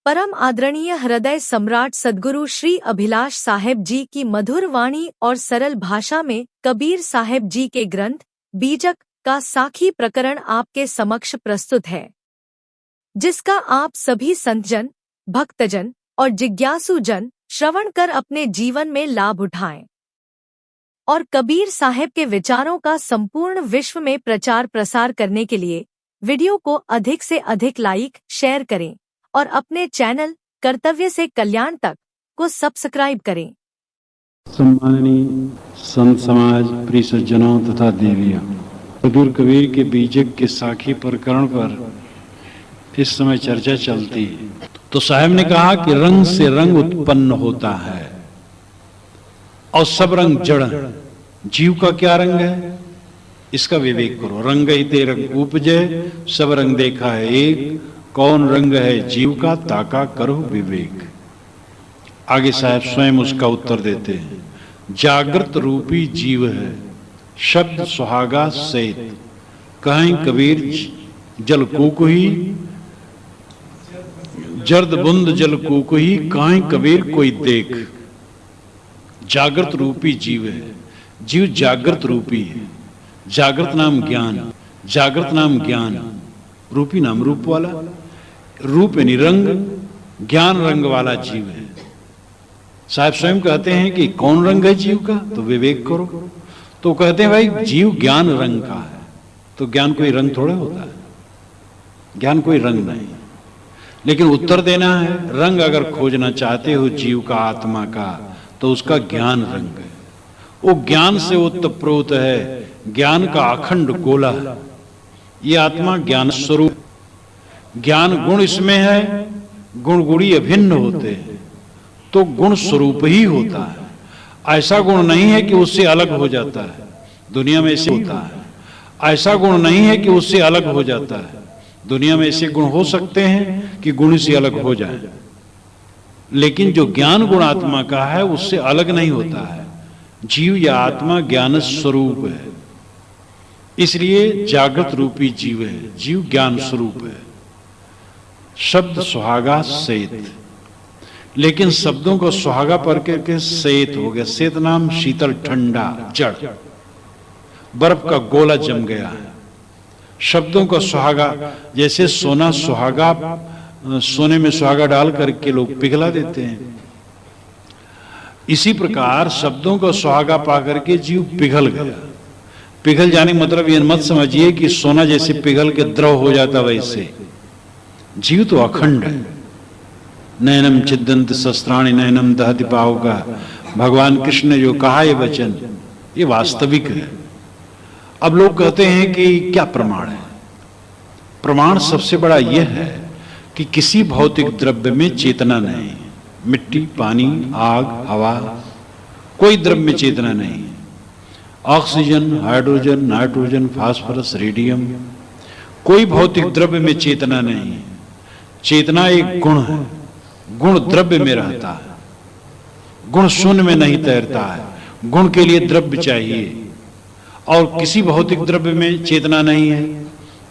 परम आदरणीय हृदय सम्राट सद्गुरु श्री अभिलाष साहेब जी की मधुर वाणी और सरल भाषा में कबीर साहेब जी के ग्रंथ बीजक का साखी प्रकरण आपके समक्ष प्रस्तुत है, जिसका आप सभी संतजन, भक्तजन और जिज्ञासु जन श्रवण कर अपने जीवन में लाभ उठाएं और कबीर साहेब के विचारों का संपूर्ण विश्व में प्रचार प्रसार करने के लिए वीडियो को अधिक से अधिक लाइक, शेयर करें और अपने चैनल कर्तव्य से कल्याण तक को सब्सक्राइब करें। सम्माननीय संत समाज, प्रिय सज्जनों तथा देवियों, सद्गुरु कबीर के बीजक के साखी प्रकरण पर इस समय चर्चा चलती है। तो साहब ने कहा कि रंग से रंग उत्पन्न होता है और सब रंग जड़। जीव का क्या रंग है, इसका विवेक करो। रंग ही ते रंग उपजे, सब रंग देखा है एक, कौन रंग है जीव का, ताका करो विवेक। आगे साहब स्वयं उसका उत्तर देते हैं। जागृत रूपी जीव है, शब्द सुहागा सेत, कहें कबीर जल कुकुही, जर्द बुंद जल कुकुही, कहें कबीर कोई देख। जागृत रूपी जीव है, जीव जागृत रूपी है। जागृत नाम ज्ञान, जागृत नाम ज्ञान, रूपी नाम रूप वाला, रूप यानी रंग, ज्ञान रंग वाला जीव है। साहब स्वयं कहते हैं कि कौन रंग है जीव का, तो विवेक करो। तो कहते हैं भाई जीव ज्ञान रंग का है। तो ज्ञान कोई रंग थोड़ा होता है, ज्ञान कोई रंग नहीं। लेकिन उत्तर देना है, रंग अगर खोजना चाहते हो जीव का, आत्मा का, तो उसका ज्ञान रंग है। वो ज्ञान से ओतप्रोत है, ज्ञान का अखंड गोला। ये आत्मा ज्ञान स्वरूप, ज्ञान गुण इसमें है, गुण गुणी अभिन्न होते हैं, तो गुण स्वरूप ही होता है। ऐसा गुण नहीं है कि उससे अलग हो जाता है, दुनिया में ऐसे होता है। ऐसा गुण नहीं है कि उससे अलग हो जाता है, दुनिया में ऐसे गुण हो सकते हैं कि गुण से अलग हो जाए, लेकिन जो ज्ञान गुण आत्मा का है उससे अलग नहीं होता है। जीव या आत्मा ज्ञान स्वरूप है, इसलिए जागृत रूपी जीव है, जीव ज्ञान स्वरूप है। शब्द सुहागा सेत, लेकिन शब्दों को सुहागा पर के सेत हो गया। सेत नाम शीतल, ठंडा, जड़, बर्फ का गोला जम गया है। शब्दों का सुहागा, जैसे सोना सुहागा, सोने में सुहागा डाल करके लोग पिघला देते हैं, इसी प्रकार शब्दों का सुहागा पा करके जीव पिघल गया। पिघल जाने मतलब ये मत समझिए कि सोना जैसे पिघल के द्रव हो जाता, वैसे जीव तो अखंड है। नयनम छिदंत शस्त्राणि नयनम दहति पावका, भगवान कृष्ण ने जो कहा ये वचन, ये वास्तविक है। अब लोग कहते हैं कि क्या प्रमाण है? प्रमाण सबसे बड़ा यह है कि किसी भौतिक द्रव्य में चेतना नहीं है। मिट्टी, पानी, आग, हवा, कोई द्रव्य में चेतना नहीं है। Oxygen, hydrogen, nitrogen, phosphorus, radium, कोई भौतिक द्रव्य में चेतना नहीं है। चेतना एक गुण है, गुण द्रव्य में रहता है, गुण शून्य में नहीं तैरता है। गुण के लिए द्रव्य चाहिए, और किसी भौतिक द्रव्य में चेतना नहीं है,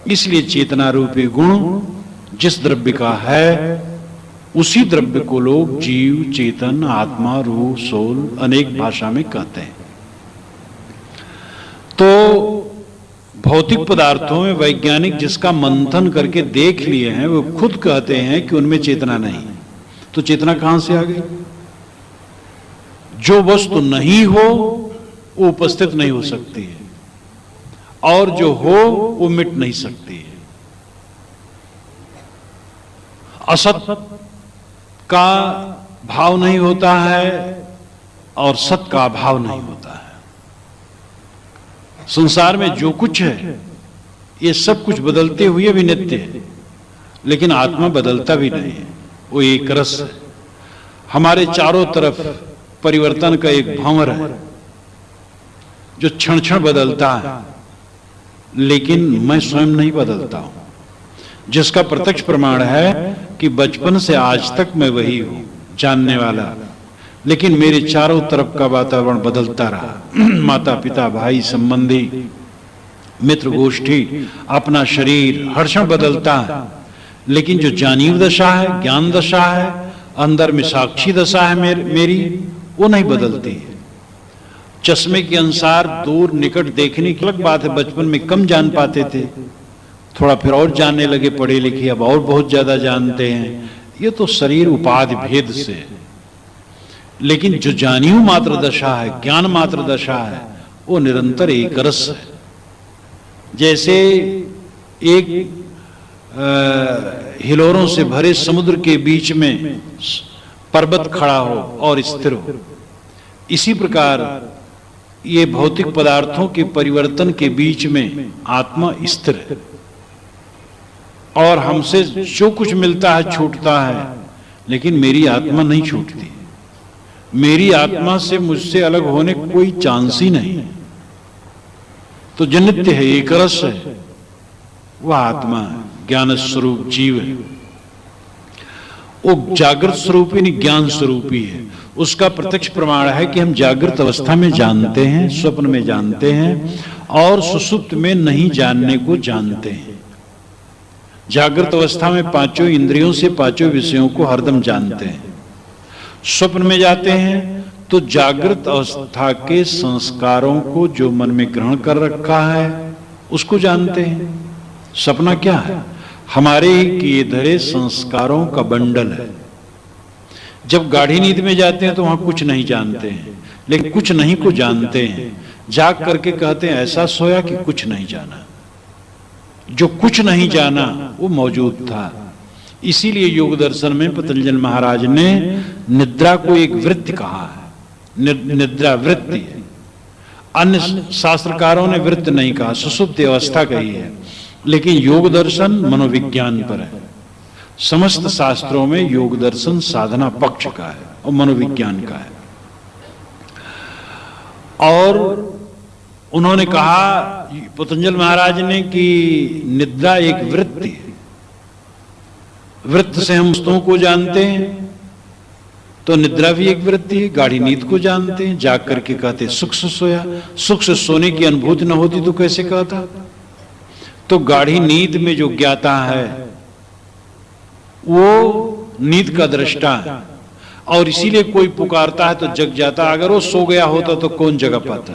इसलिए चेतना रूपी गुण जिस द्रव्य का है उसी द्रव्य को लोग जीव, चेतन, आत्मा, रूह, सोल अनेक भाषा में कहते हैं। तो भौतिक पदार्थों में वैज्ञानिक जिसका मंथन करके देख लिए हैं, वो खुद कहते हैं कि उनमें चेतना नहीं। तो चेतना कहां से आ गई? जो वस्तु नहीं हो वो उपस्थित नहीं हो सकती है, और जो हो वो मिट नहीं सकती है। असत का भाव नहीं होता है और सत का भाव नहीं होता है। संसार में जो कुछ है ये सब कुछ बदलते हुए भी नित्य है, लेकिन आत्मा बदलता भी नहीं है, वो एक रस है। हमारे चारों तरफ परिवर्तन का एक भंवर है जो क्षण क्षण बदलता है, लेकिन मैं स्वयं नहीं बदलता हूं, जिसका प्रत्यक्ष प्रमाण है कि बचपन से आज तक मैं वही हूं, जानने वाला, लेकिन मेरे चारों तरफ का वातावरण बदलता रहा। माता पिता, भाई, संबंधी, मित्र गोष्ठी, अपना शरीर हर क्षण बदलता है, लेकिन जो जानीव दशा है, ज्ञान दशा है, अंदर में साक्षी दशा है मेरी, वो नहीं बदलती है। चश्मे के अनुसार दूर निकट देखने की अलग बात है, बचपन में कम जान पाते थे, थोड़ा फिर और जानने लगे, पढ़े लिखे अब और बहुत ज्यादा जानते हैं। ये तो शरीर उपाधि भेद से है। लेकिन जो जानीव मात्र दशा है, ज्ञान मात्र दशा है, वो निरंतर एक रस है। जैसे एक हिलोरों से भरे समुद्र के बीच में पर्वत खड़ा हो और स्थिर हो, इसी प्रकार ये भौतिक पदार्थों के परिवर्तन के बीच में आत्मा स्थिर है। और हमसे जो कुछ मिलता है छूटता है, लेकिन मेरी आत्मा नहीं छूटती। मेरी आत्मा से, मुझसे अलग होने कोई चांस ही नहीं। तो जो नित्य है, एक रस है, वह आत्मा है, ज्ञान स्वरूप जीव है। वो जागृत स्वरूप ही ज्ञान स्वरूप ही है। उसका प्रत्यक्ष प्रमाण है कि हम जागृत अवस्था में जानते हैं, स्वप्न में जानते हैं, और सुषुप्त में नहीं जानने को जानते हैं। जागृत अवस्था में पांचों इंद्रियों से पांचों विषयों को हरदम जानते हैं। स्वप्न में जाते हैं तो जागृत अवस्था के संस्कारों को जो मन में ग्रहण कर रखा है उसको जानते हैं। सपना क्या है? हमारे ही किए धरे संस्कारों का बंडल है। जब गाढ़ी नींद में जाते हैं तो वहां कुछ नहीं जानते हैं, लेकिन कुछ नहीं को जानते हैं। जाग करके कहते हैं ऐसा सोया कि कुछ नहीं जाना। जो कुछ नहीं जाना वो मौजूद था। इसीलिए योग दर्शन में पतंजलि महाराज ने निद्रा को एक वृत्ति कहा है। निद्रा वृत्ति है। अन्य शास्त्रकारों ने वृत्ति नहीं कहा, सुषुप्ति अवस्था कही है। लेकिन योग दर्शन मनोविज्ञान पर है। समस्त शास्त्रों में योग दर्शन साधना पक्ष का है और मनोविज्ञान का है। और उन्होंने कहा, पतंजलि महाराज ने, कि निद्रा एक वृत्ति है। वृत्त से हम वस्तुओं को जानते हैं, तो निद्रा भी एक वृत्ति है। गाढ़ी नींद को जानते हैं, जाग करके कहते सुख से सोया। सुख से सोने की अनुभूति न होती तो कैसे कहता? तो गाढ़ी नींद में जो ज्ञाता है वो नींद का दृष्टा है, और इसीलिए कोई पुकारता है तो जग जाता। अगर वो सो गया होता तो कौन जगा पाता?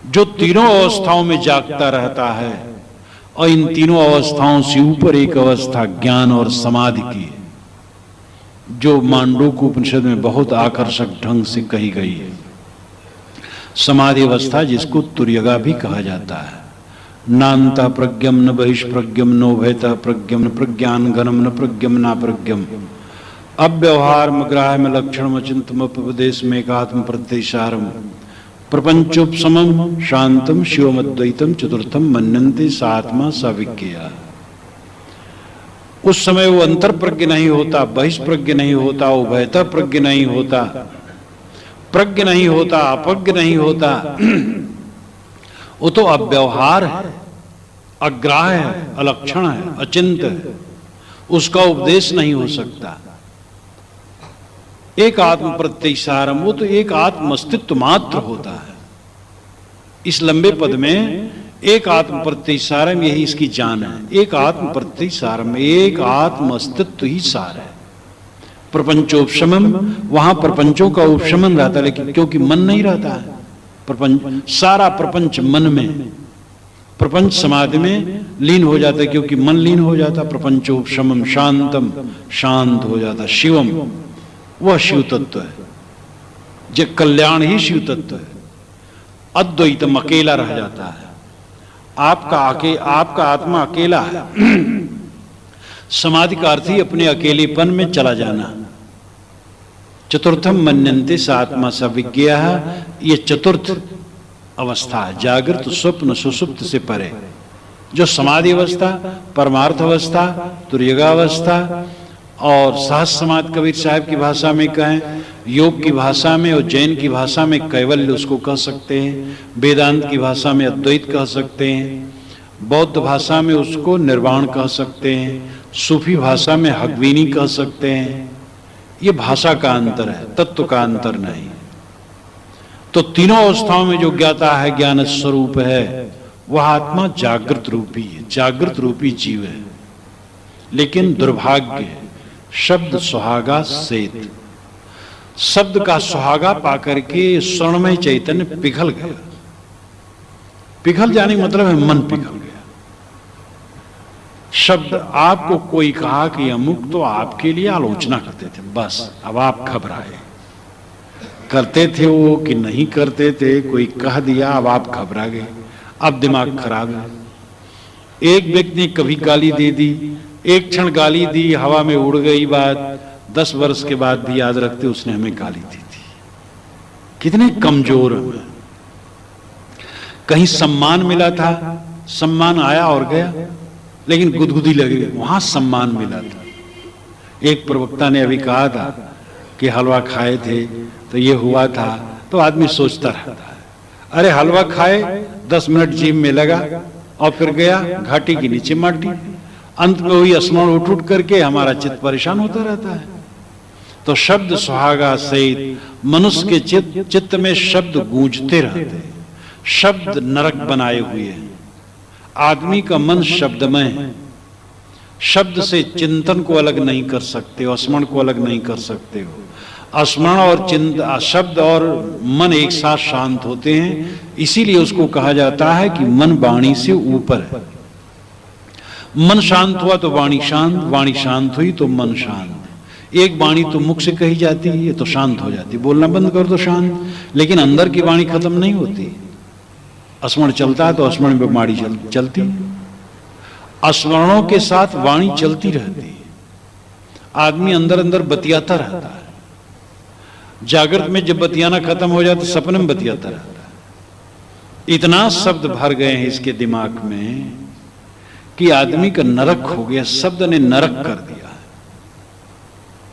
जो तीनों अवस्थाओं में जागता रहता है, और इन तीनों अवस्थाओं से ऊपर एक अवस्था ज्ञान और समाधि की है, जो मांडूक्य उपनिषद में बहुत आकर्षक ढंग से कही गई है। समाधि अवस्था जिसको तुर्यगा भी कहा जाता है। नान्ता प्रज्ञम न बहिष्प्रज्ञम नोभयता प्रज्ञम न प्रज्ञान घनम न प्रज्ञम ना प्रज्ञम अव्यवहार मग्राह में लक्षण चिंतम उपदेश में एकात्म प्रत्ययसारम प्रपंचोपशमम शांतम शिवमद्वैतम चतुर्थम मन्यन्ते सात्मा सविज्ञेया। उस समय वो अंतर प्रज्ञ नहीं होता, बहिष्प्रज्ञ नहीं होता, उभयता प्रज्ञ नहीं होता, प्रज्ञ नहीं होता, अपज्ञ नहीं होता। वो तो अव्यवहार है, अग्राह्य है, अलक्षण है, अचिंत है। उसका उपदेश नहीं हो सकता। एक आत्म प्रत्ययसारम, वो तो एक आत्म अस्तित्व मात्र होता है। इस लंबे पद में एक आत्म प्रत्ययसारम, यही इसकी जान है। एक आत्म प्रत्ययसारम, एक आत्म अस्तित्व ही सार है। प्रपंचोपशमम, वहां प्रपंचों का उपशमन रहता है, लेकिन क्योंकि मन नहीं रहता है। प्रपंच, सारा प्रपंच मन में, प्रपंच समाधि में लीन हो जाता है, क्योंकि मन लीन हो जाता। प्रपंचोपशमम शांतम, शांत हो जाता। शिवम, वह शिव तत्व है। जो कल्याण ही शिव तत्व है। अद्वैतम, अकेला रह जाता है। आपका आत्मा अकेला है। समाधि का अर्थ ही अपने अकेलेपन में चला जाना। चतुर्थम मन्यन्ते स आत्मा सविज्ञेयः, ये चतुर्थ अवस्था है। जागृत, स्वप्न, सुषुप्त से परे जो समाधि अवस्था, परमार्थ अवस्था, तुर्यगावस्था, और सहज समाधि कबीर साहब की भाषा में कहें, योग की भाषा में और जैन की भाषा में कैवल्य उसको कह सकते हैं, वेदांत की भाषा में अद्वैत कह सकते हैं, बौद्ध भाषा में उसको निर्वाण कह सकते हैं, सूफी भाषा में हगवीनी कह सकते हैं। ये भाषा का अंतर है, तत्व का अंतर नहीं। तो तीनों अवस्थाओं में जो ज्ञाता है, ज्ञान स्वरूप है, वह आत्मा जागृत रूपी है, जागृत रूपी जीव है। लेकिन दुर्भाग्य, शब्द सुहागा सेत, शब्द का सुहागा पाकर के स्वर्णमय चैतन्य पिघल गया। पिघल जाने का मतलब है मन पिघल गया। शब्द आपको कोई कहा कि अमुक, तो आपके लिए आलोचना करते थे, बस अब आप घबराए। करते थे वो कि नहीं करते थे, कोई कह दिया, अब आप घबरा गए, अब दिमाग खराब है। एक व्यक्ति ने कभी गाली दे दी, एक क्षण गाली दी, हवा में उड़ गई बात, 10 वर्ष के बाद भी याद रखते उसने हमें गाली दी थी। कितने कमजोर हैं। कहीं सम्मान मिला था, सम्मान आया और गया, लेकिन गुदगुदी लगी, वहां सम्मान मिला था। एक प्रवक्ता ने अभी कहा था कि हलवा खाए थे तो ये हुआ था, तो आदमी सोचता रहता है, अरे हलवा खाए, 10 मिनट जिम में लगा और फिर गया घाटी के नीचे माटी, अंत में वही स्मरण उठ उठ करके हमारा चित्त परेशान होता रहता है। तो शब्द सुहागा सहित मनुष्य के चित्त में शब्द गूंजते रहते हैं। शब्द नरक बनाए हुए हैं। आदमी का मन शब्दमय है। शब्द से चिंतन को अलग नहीं कर सकते हो, स्मरण को अलग नहीं कर सकते हो। स्मरण और चिंतन, शब्द और मन एक साथ शांत होते हैं। इसीलिए उसको कहा जाता है कि मन वाणी से ऊपर है। मन शांत हुआ तो वाणी शांत, वाणी शांत हुई तो मन शांत। एक वाणी तो मुख से कही जाती है तो शांत हो जाती, बोलना बंद कर दो शांत, लेकिन अंदर की वाणी खत्म नहीं होती। स्मरण चलता है तो स्मरण में वाणी चलती है। स्मरणों के साथ वाणी चलती रहती है। आदमी अंदर अंदर बतियाता रहता है। जागृत में जब बतियाना खत्म हो जाए तो सपने में बतियाता रहता है। इतना शब्द भर गए हैं इसके दिमाग में कि आदमी का नरक हो गया। शब्द ने नरक कर दिया।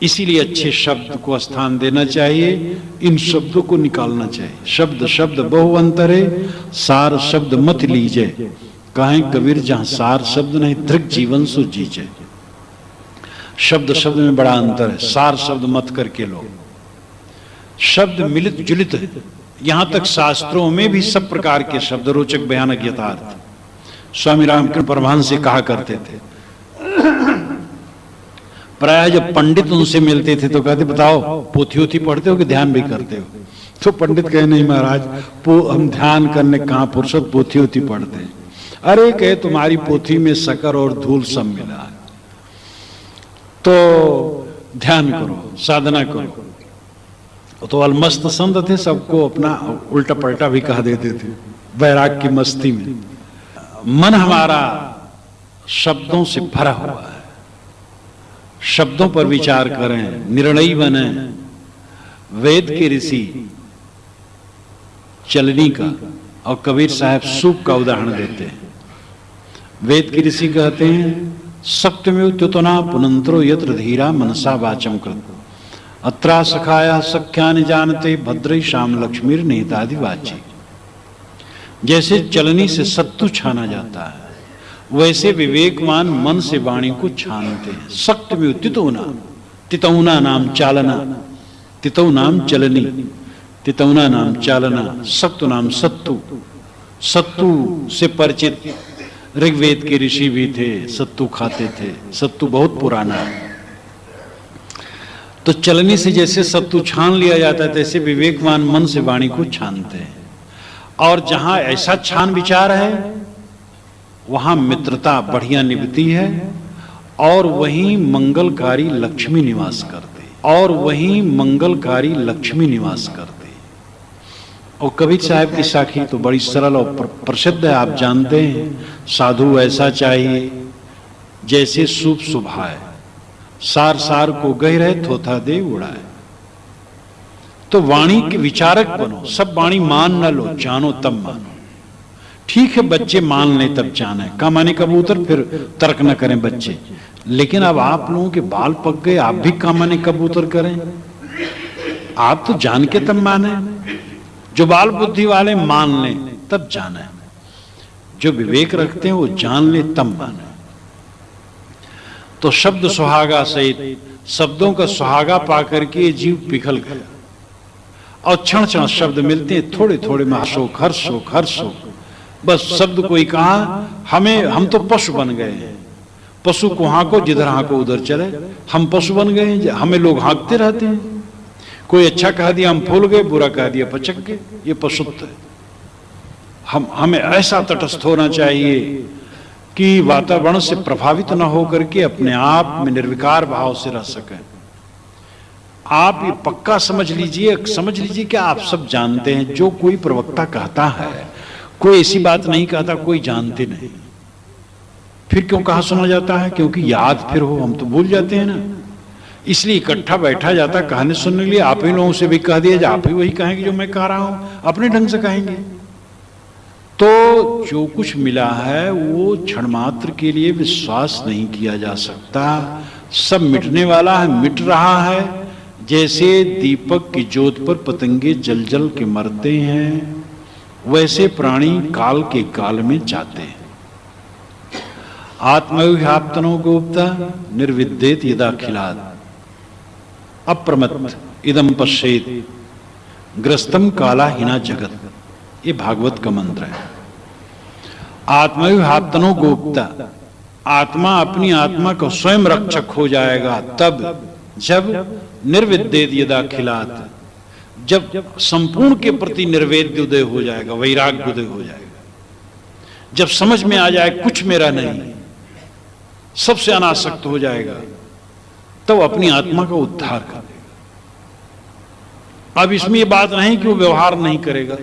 इसीलिए अच्छे शब्द को स्थान देना चाहिए, इन शब्दों को निकालना चाहिए। शब्द शब्द बहु अंतरे, सार शब्द मत लीजे, कहें कबीर जहां सार शब्द नहीं दृक जीवन सु जीजे। शब्द शब्द में बड़ा अंतर है, सार शब्द मत करके लो। शब्द मिलित जुलित है। यहां तक शास्त्रों में भी सब प्रकार के शब्द, रोचक, भयानक, यथार्थ। स्वामी रामकृष्ण परमहंस से कहा करते थे, प्राय जब पंडित उनसे मिलते थे तो कहते, बताओ पोथी वोथी पढ़ते हो कि ध्यान भी करते हो? तो पंडित कहे, नहीं महाराज, हम ध्यान करने कहाँ फुर्सत, पोथी वोथी पढ़ते हैं। अरे कहे, तुम्हारी पोथी में शक्कर और धूल सब मिला है, तो ध्यान करो, साधना करो। तो अलमस्त संत थे, सबको अपना उल्टा पलटा भी कहा देते थे वैराग की मस्ती में। मन हमारा शब्दों से भरा हुआ है। शब्दों पर विचार करें, निर्णयी बने। वेद के ऋषि चलनी का और कबीर साहब सूप का उदाहरण देते हैं। वेद के ऋषि कहते हैं, सप्तमेव त्युतना पुनंतरो यत्र धीरा मनसा वाचम कृत अत्रा सखाया सख्यानि जानते भद्रई श्याम लक्ष्मीर नेतादि वाची। जैसे चलनी से सत्तू छाना जाता है, वैसे विवेकवान मन से वाणी को छानते हैं। सक्त में तितौना, तितौना नाम चालना, तितौ नाम चलनी, तितौना नाम चालना, सत्तु नाम सत्तू। सत्तू से परिचित ऋग्वेद के ऋषि भी थे, सत्तू खाते थे। सत्तू बहुत पुराना है। तो चलनी से जैसे सत्तू छान लिया जाता है, तैसे विवेकवान मन से वाणी को छानते हैं। और जहां ऐसा छान विचार है, वहां मित्रता बढ़िया निभती है, और वहीं मंगलकारी लक्ष्मी निवास करते, और वहीं मंगलकारी लक्ष्मी निवास करते। और कबीर साहब की साखी तो बड़ी सरल और प्रसिद्ध है, आप जानते हैं। साधु ऐसा चाहिए जैसे सूप सुभाए, सार सार को गह रहे थोथा दे उड़ाए। तो वाणी के विचारक बनो। सब वाणी मान न लो, जानो तब मानो। ठीक है, बच्चे मान लें तब जाने, का माने कबूतर, फिर तर्क न करें बच्चे। लेकिन अब आप लोगों के बाल पक गए, आप भी का माने कबूतर करें? आप तो जान के तब माने। जो बाल बुद्धि वाले मान लें तब जाने, जो विवेक रखते हैं वो जान ले तब माने। तो शब्द सुहागा सहित शब्दों का सुहागा पाकर के जीव पिघल गया। और क्षण क्षण शब्द मिलते हैं, थोड़े थोड़े में हर्षोक हर्षोक हर्षोक। बस शब्द कोई कहा, हम तो पशु बन गए हैं। पशु को हाँको, जिधर हाँको उधर चले। हम पशु बन गए हैं, हमें लोग हाँकते रहते हैं। कोई अच्छा कह दिया हम फूल गए, बुरा कह दिया पचक गए। ये पशुत्व है। हमें ऐसा तटस्थ होना चाहिए कि वातावरण से प्रभावित न होकर के अपने आप में निर्विकार भाव से रह सकें। आप ये पक्का समझ लीजिए कि आप सब जानते हैं, जो कोई प्रवक्ता कहता है, कोई ऐसी बात नहीं कहता कोई जानते नहीं। फिर क्यों कहा सुना जाता है? क्योंकि याद फिर हो, हम तो भूल जाते हैं ना। इसलिए इकट्ठा बैठा जाता कहानी सुनने के लिए। आप ही लोगों से भी कह दिया, आप ही वही कहेंगे जो मैं कह रहा हूं, अपने ढंग से कहेंगे। तो जो कुछ मिला है वो क्षण मात्र के लिए विश्वास नहीं किया जा सकता। सब मिटने वाला है, मिट रहा है। जैसे दीपक की ज्योत पर पतंगे जल जल के मरते हैं, वैसे प्राणी काल के काल में जाते हैं। आत्मविहाप्तनो गोप्ता निर्विद्येत यदाखिलात् अप्रमत्त इदम पश्येत ग्रस्तम काला हिना जगत। ये भागवत का मंत्र है। आत्मविहाप्तनो गोप्ता, आत्मा अपनी आत्मा का स्वयं रक्षक हो जाएगा तब जब निर्विद्येत यदाखिलात्, जब संपूर्ण के प्रति निर्वेद्य उदय हो जाएगा, वैराग्य उदय हो जाएगा। जब समझ में आ जाए कुछ मेरा नहीं, सबसे अनासक्त हो जाएगा, तब अपनी आत्मा का उद्धार कर देगा। अब इसमें यह बात नहीं कि वो व्यवहार नहीं करेगा,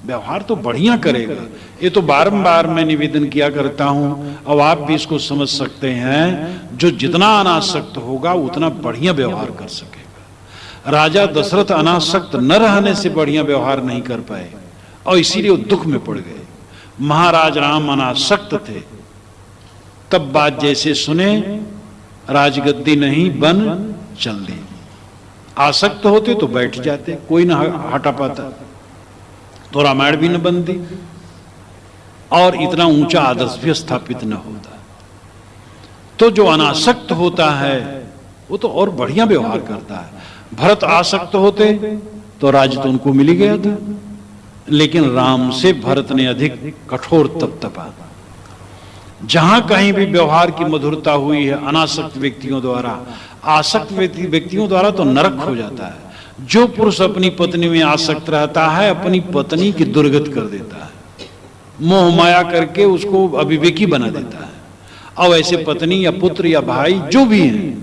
व्यवहार तो बढ़िया करेगा। ये तो बारंबार मैं निवेदन किया करता हूं, अब आप भी इसको समझ सकते हैं। जो जितना अनासक्त होगा उतना बढ़िया व्यवहार कर सकेगा। राजा दशरथ अनासक्त न रहने से बढ़िया व्यवहार नहीं कर पाए और इसीलिए वो दुख में पड़ गए। महाराज राम अनासक्त थे, तब बात जैसे सुने, राजगद्दी नहीं बन चल दी। आसक्त होते तो बैठ जाते, कोई ना हटा पाता, तो रामायण भी न बनती और इतना ऊंचा आदर्श भी स्थापित न होता। तो जो अनासक्त होता है वो तो और बढ़िया व्यवहार करता है। भरत आसक्त होते तो राज्य तो उनको मिल ही गया था, लेकिन राम से भरत ने अधिक कठोर तप तपा। जहां कहीं भी व्यवहार की मधुरता हुई है अनासक्त व्यक्तियों द्वारा, आसक्त व्यक्तियों द्वारा तो नरक हो जाता है। जो पुरुष अपनी पत्नी में आसक्त रहता है अपनी पत्नी की दुर्गत कर देता है, मोह माया करके उसको अविवेकी बना देता है। और ऐसे पत्नी या पुत्र या भाई जो भी हैं,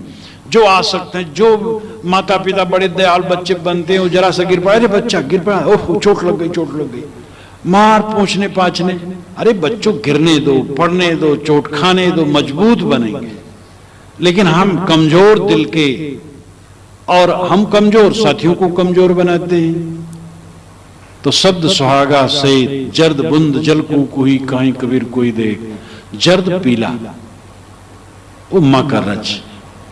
जो आसक्त हैं, जो माता पिता बड़े दयाल बच्चे बनते हैं, जरा सा गिर पड़ा, अरे बच्चा गिर पड़ा, ओह चोट लग गई, मार पूछने पाछने। अरे बच्चों गिरने दो, पढ़ने दो, चोट खाने दो, मजबूत बनेंगे। लेकिन हम कमजोर दिल के, और हम कमजोर साथियों को कमजोर बनाते हैं। तो शब्द सुहागा से जर्द बुंद जल को कोई काई कबीर कोई देख। जर्द पीला वो मां का रज,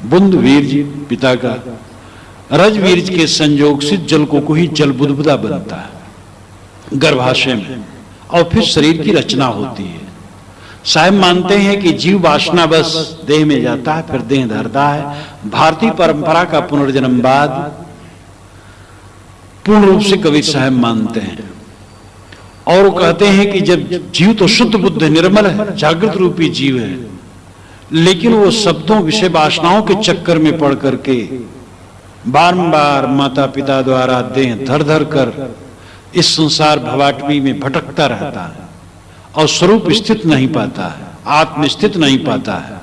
बुंद वीरज पिता का, रज वीरज के संयोग से जल को कोई जल बुदबुदा बनता है गर्भाशय में, और फिर शरीर की रचना होती है। साहब मानते हैं कि जीव वासना बस देह में जाता है, फिर देह धरता है। भारतीय परंपरा का पुनर्जन्मवाद पूर्ण रूप से कबीर साहब मानते हैं, और वो कहते हैं कि जब जीव तो शुद्ध बुद्ध निर्मल है, जागृत रूपी जीव है, लेकिन वो शब्दों विषय वासनाओं के चक्कर में पड़ करके बारंबार माता पिता द्वारा देह धर धर कर इस संसार भवाटवी में भटकता रहता है और स्वरूप स्थित नहीं पाता है, आत्म स्थित नहीं पाता है।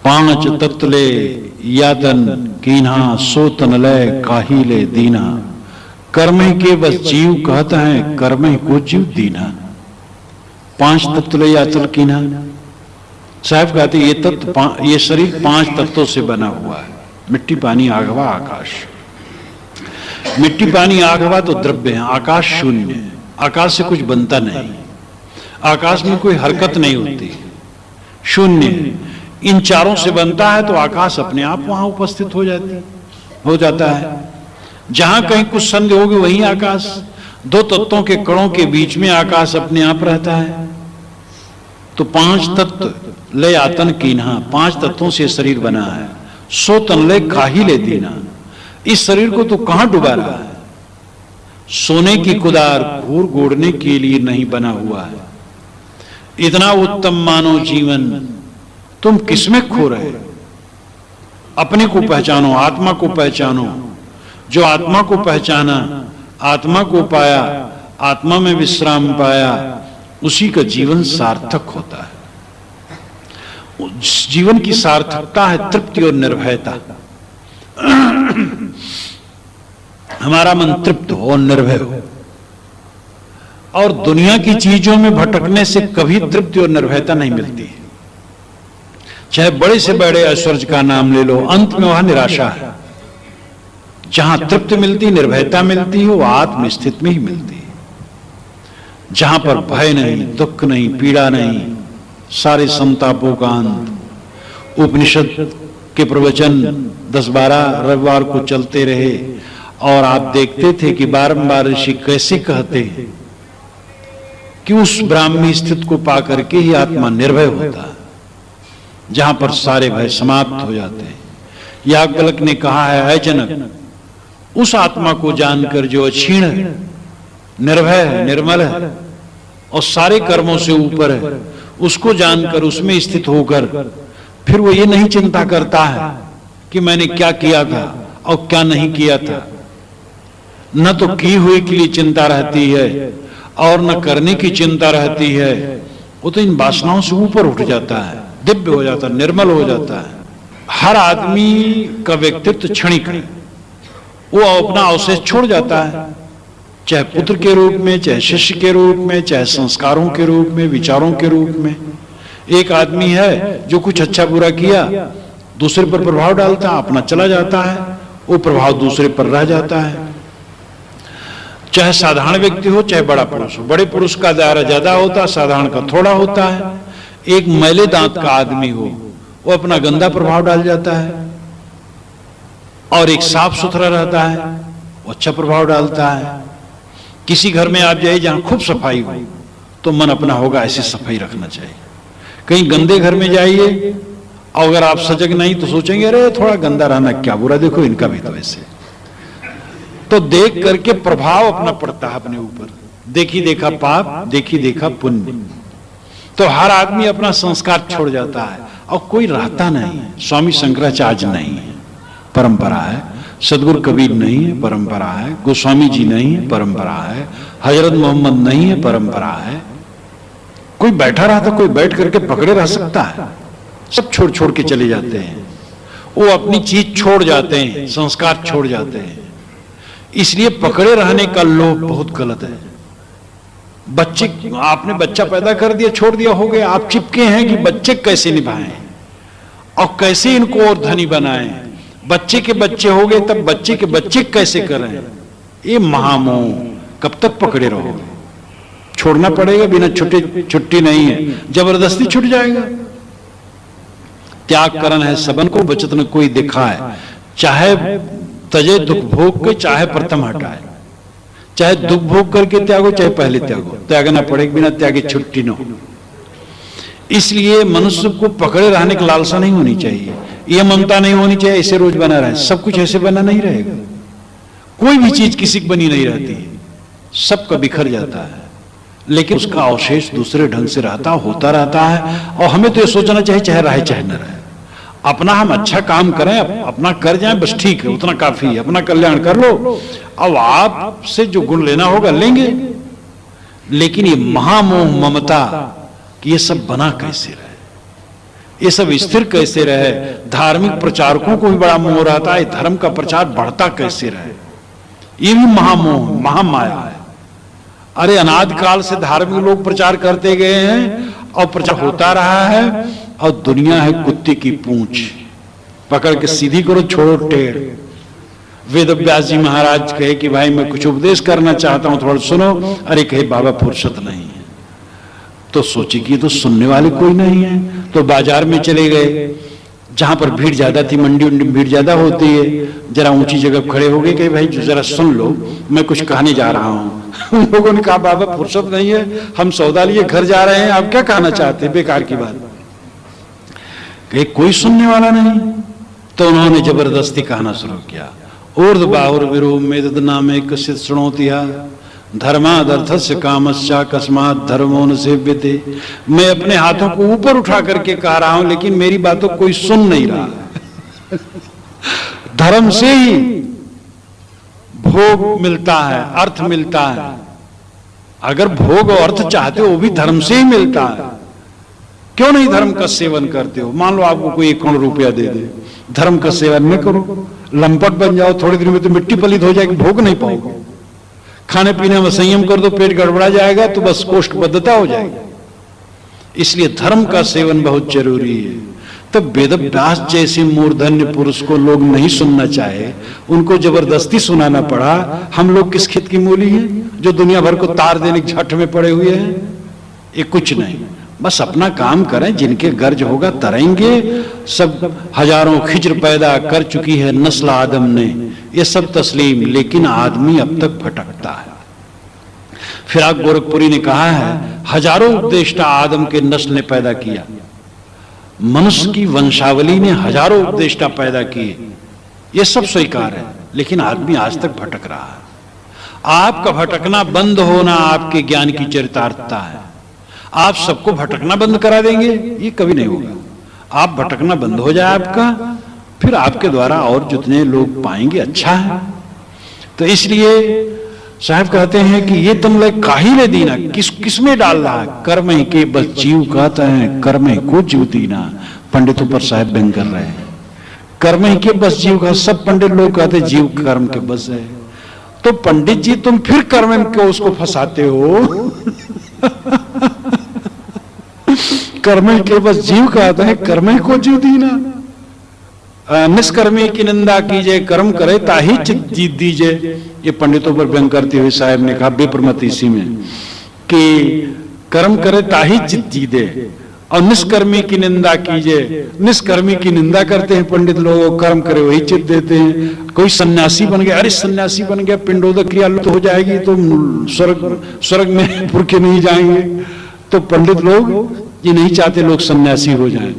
पांच तत्ले यातन कीन्हा सोतन लय काहिले दीना। कर्म के बस जीव कहता है, कर्म को जीव दीना। पांच तत्ले यातन कीन्हा, साहब कहते ये तत्व, ये शरीर पांच तत्वों से बना हुआ है। मिट्टी पानी आग हवा आकाश। मिट्टी पानी आग हवा तो द्रव्य है, आकाश शून्य है। आकाश से कुछ बनता नहीं, आकाश में कोई हरकत नहीं होती, शून्य है। इन चारों से बनता है तो आकाश अपने आप वहां उपस्थित हो जाता है। जहां कहीं कुछ संदेह होगी वहीं आकाश। दो तत्वों के कणों के बीच में आकाश अपने आप रहता है। तो पांच तत्व लय आतन कीन्हा, पांच तत्वों से शरीर बना है। सो तन लय काहिले दीना, इस शरीर को तो कहां डुबा रहा है। सोने की कुदार घूर गोड़ने के लिए नहीं बना हुआ है। इतना उत्तम मानव जीवन तुम किसमें खो रहे? अपने को पहचानो, आत्मा को पहचानो। जो आत्मा को पहचाना, आत्मा को पाया, आत्मा में विश्राम पाया, उसी का जीवन सार्थक होता है। जीवन की सार्थकता है तृप्ति और निर्भयता। हमारा मन तृप्त हो और निर्भय हो। और दुनिया की चीजों में भटकने से कभी तृप्ति और निर्भयता नहीं मिलती। चाहे बड़े से बड़े ऐश्वर्य का नाम ले लो, अंत में वहां निराशा है। जहां तृप्ति मिलती, निर्भयता मिलती है, वो आत्म स्थिति में ही मिलती है। जहां पर भय नहीं, दुख नहीं, पीड़ा नहीं, सारे संतापों का अंत। उपनिषद के प्रवचन 10-12 रविवार को चलते रहे और आप देखते थे कि बारंबार ऋषि कैसे कहते हैं कि उस ब्राह्मी स्थिति को पाकर के ही आत्मा निर्भय होता है, जहां पर सारे भय समाप्त हो जाते हैं। याज्ञवल्क्य ने कहा है, ऐ जनक, उस आत्मा को जानकर जो अक्षीण है, निर्भय है, निर्मल है और सारे कर्मों से ऊपर है, उसको जानकर उसमें स्थित होकर फिर वो ये नहीं चिंता करता है कि मैंने क्या किया था और क्या नहीं किया था। न तो की हुई के लिए चिंता रहती है और न करने की चिंता रहती है। वो तो इन वासनाओं से ऊपर उठ जाता है, दिव्य हो जाता है, निर्मल हो जाता है। हर आदमी का व्यक्तित्व क्षणिक है। वो अपना अवशेष छोड़ जाता है, चाहे पुत्र के रूप में, चाहे शिष्य के रूप में, चाहे संस्कारों के रूप में, विचारों के रूप में। एक आदमी है जो कुछ अच्छा बुरा किया, दूसरे पर प्रभाव डालता है, अपना चला जाता है, वो प्रभाव दूसरे पर रह जाता है। चाहे साधारण व्यक्ति हो, चाहे बड़ा पुरुष हो। बड़े पुरुष का दायरा ज्यादा होता है, साधारण का थोड़ा होता है। एक मैले दांत का आदमी हो, वो अपना गंदा प्रभाव डाल जाता है, और एक साफ सुथरा रहता है, वो अच्छा प्रभाव डालता है। किसी घर में आप जाइए जहां खूब सफाई हो, तो मन अपना होगा ऐसे सफाई रखना चाहिए। कहीं गंदे घर में जाइए और अगर आप सजग नहीं तो सोचेंगे अरे थोड़ा गंदा रहना क्या बुरा, देखो इनका भी तो ऐसे। तो देख करके प्रभाव अपना पड़ता है अपने ऊपर। देखी देखा पाप, देखी देखा पुण्य। तो हर आदमी अपना संस्कार छोड़ जाता है और कोई रहता नहीं। स्वामी शंकराचार्य नहीं है, परंपरा है। सदगुरु कबीर नहीं है, परंपरा है। गोस्वामी जी नहीं है, परंपरा है। हजरत मोहम्मद नहीं है, परंपरा है। कोई बैठा रहा था, कोई बैठ करके पकड़े रह सकता है? सब छोड़ छोड़ के चले जाते हैं। वो अपनी चीज छोड़ जाते हैं, संस्कार छोड़ जाते हैं। इसलिए पकड़े रहने का लोभ बहुत गलत है। बच्चे, आपने बच्चा पैदा कर दिया, छोड़ दिया, हो गया। आप चिपके हैं कि बच्चे कैसे निभाएं और कैसे इनको और धनी बनाएं। बच्चे के बच्चे हो गए, तब बच्चे के बच्चे कैसे करें? ये महामोह कब तक पकड़े रहोगे? छोड़ना पड़ेगा, बिना छुट्टी नहीं है, जबरदस्ती छूट जाएगा। त्याग करन है सबन को, बचत न कोई दिखाए। चाहे तजे दुख भोग के, चाहे प्रथम हटाए। चाहे दुख भोग करके त्यागो, चाहे पहले त्यागो, त्यागना पड़ेगा, बिना त्यागे छुट्टी न हो। इसलिए मनुष्य को पकड़े रहने की लालसा नहीं होनी चाहिए, ये ममता नहीं होनी चाहिए ऐसे रोज बना रहे। सब कुछ ऐसे बना नहीं रहेगा। कोई भी चीज किसी की बनी नहीं रहती, सबका बिखर जाता है, लेकिन उसका अवशेष दूसरे ढंग से रहता, होता रहता है। और हमें तो ये सोचना चाहिए चाहे रहे चाहे न रहे, अपना हम अच्छा काम करें, अपना कर जाएं, बस ठीक है, उतना काफी है। अपना कल्याण कर लो, अब आपसे जो गुण लेना होगा लेंगे। लेकिन ये महामोह ममता कि ये सब बना कैसे रहे, ये सब स्थिर कैसे रहे। धार्मिक प्रचारकों को भी बड़ा मोह रहता है, धर्म का प्रचार बढ़ता कैसे रहे, ये भी महामोह, महामाया है। अरे अनादि काल से धार्मिक लोग प्रचार करते गए हैं और प्रचार होता रहा है, और दुनिया है कुत्ते की पूंछ, पकड़ के सीधी करो, छोड़ो टेढ़। वेद व्यास जी महाराज कहे कि भाई मैं कुछ उपदेश करना चाहता हूं, थोड़ा सुनो। अरे कहे बाबा फुर्सत नहीं है। तो सोची कि तो सुनने वाले कोई नहीं है, तो बाजार में चले गए जहां पर भीड़ ज्यादा थी, मंडी उंडी भीड़ ज्यादा होती है। जरा ऊंची जगह खड़े हो गए, कहे भाई जरा सुन लो, मैं कुछ कहने जा रहा हूं। उन लोगों ने कहा बाबा फुर्सत नहीं है, हम सौदा लिए घर जा रहे हैं, आप क्या कहना चाहते हैं, बेकार की बात। कहे कोई सुनने वाला नहीं। तो उन्होंने जबरदस्ती कहना शुरू किया। ऊर्ध्व बाहुर विरूप में नामे कसित सुनोतिया धर्मादर्थस्य कामस्य कस्मात् धर्मो न सेव्यते। मैं अपने हाथों को ऊपर उठा करके कह रहा हूं, लेकिन मेरी बातों को कोई सुन नहीं रहा। धर्म से ही भोग मिलता है, अर्थ मिलता है। अगर भोग और अर्थ चाहते हो वो भी धर्म से ही मिलता है। क्यों नहीं धर्म का सेवन करते हो? मान लो आपको कोई 1 करोड़ रुपया दे दे, धर्म का सेवन न करो, लंपट बन जाओ, थोड़ी देर में तो मिट्टी पलित हो जाएगी, भोग नहीं पाओगे। खाने पीने में संयम कर दो, पेट गड़बड़ा जाएगा तो बस कोष्ठबद्धता हो जाएगी। इसलिए धर्म का सेवन बहुत जरूरी है। तब वेदव्यास जैसे मूर्धन्य पुरुष को लोग नहीं सुनना चाहे, उनको जबरदस्ती सुनाना पड़ा। हम लोग किस खेत की मूली हैं जो दुनिया भर को तार देने के झट में पड़े हुए हैं? ये कुछ नहीं, बस अपना काम करें, जिनके गर्ज होगा तरेंगे। सब हजारों खिज्र पैदा कर चुकी है नस्ल आदम ने, ये सब तस्लीम, लेकिन आदमी अब तक भटकता है। फिराक गोरखपुरी ने कहा है, हजारों उपदेष्टा आदम के नस्ल ने पैदा किया, मनुष्य की वंशावली ने हजारों उपदेष्टा पैदा किए, ये सब स्वीकार है, लेकिन आदमी आज तक भटक रहा है। आपका भटकना बंद होना आपके ज्ञान की चरितार्थता है। आप सबको भटकना बंद करा देंगे, ये कभी नहीं होगा। आप भटकना बंद हो जाए आपका, फिर आपके द्वारा और जितने लोग पाएंगे अच्छा है। तो इसलिए साहब कहते हैं कि ये तुम लोग काहिले दीना, किस में डाल रहा है? कर्म ही के बस जीव कहते हैं, कर्म ही को जीव दीना। पंडितों पर साहब व्यंग कर रहे हैं, कर्म ही के बस जीव का। सब पंडित लोग कहते हैं जीव कर्म के बस है। तो पंडित जी तुम फिर कर्म को उसको फंसाते हो। कर्म के बस जीव कहते हैं, कर्म को जीव दीना। निष्कर्मी की निंदा कीजिए, कर्म करे ताही चित जीत दीजिए। ये पंडितों पर व्यंग करते हुए साहब ने कहा विप्रमत इसी में कि कर्म करे ताही चित जीते और निष्कर्मी की निंदा कीजिए। निष्कर्मी की निंदा करते हैं पंडित लोग, कर्म करे वही चित देते हैं। कोई सन्यासी बन गया, अरे सन्यासी बन गया, पिंडोदक क्रिया लुप्त हो जाएगी तो स्वर्ग में पुरखे नहीं जाएंगे। तो पंडित लोग ये नहीं चाहते लोग सन्यासी हो जाएं,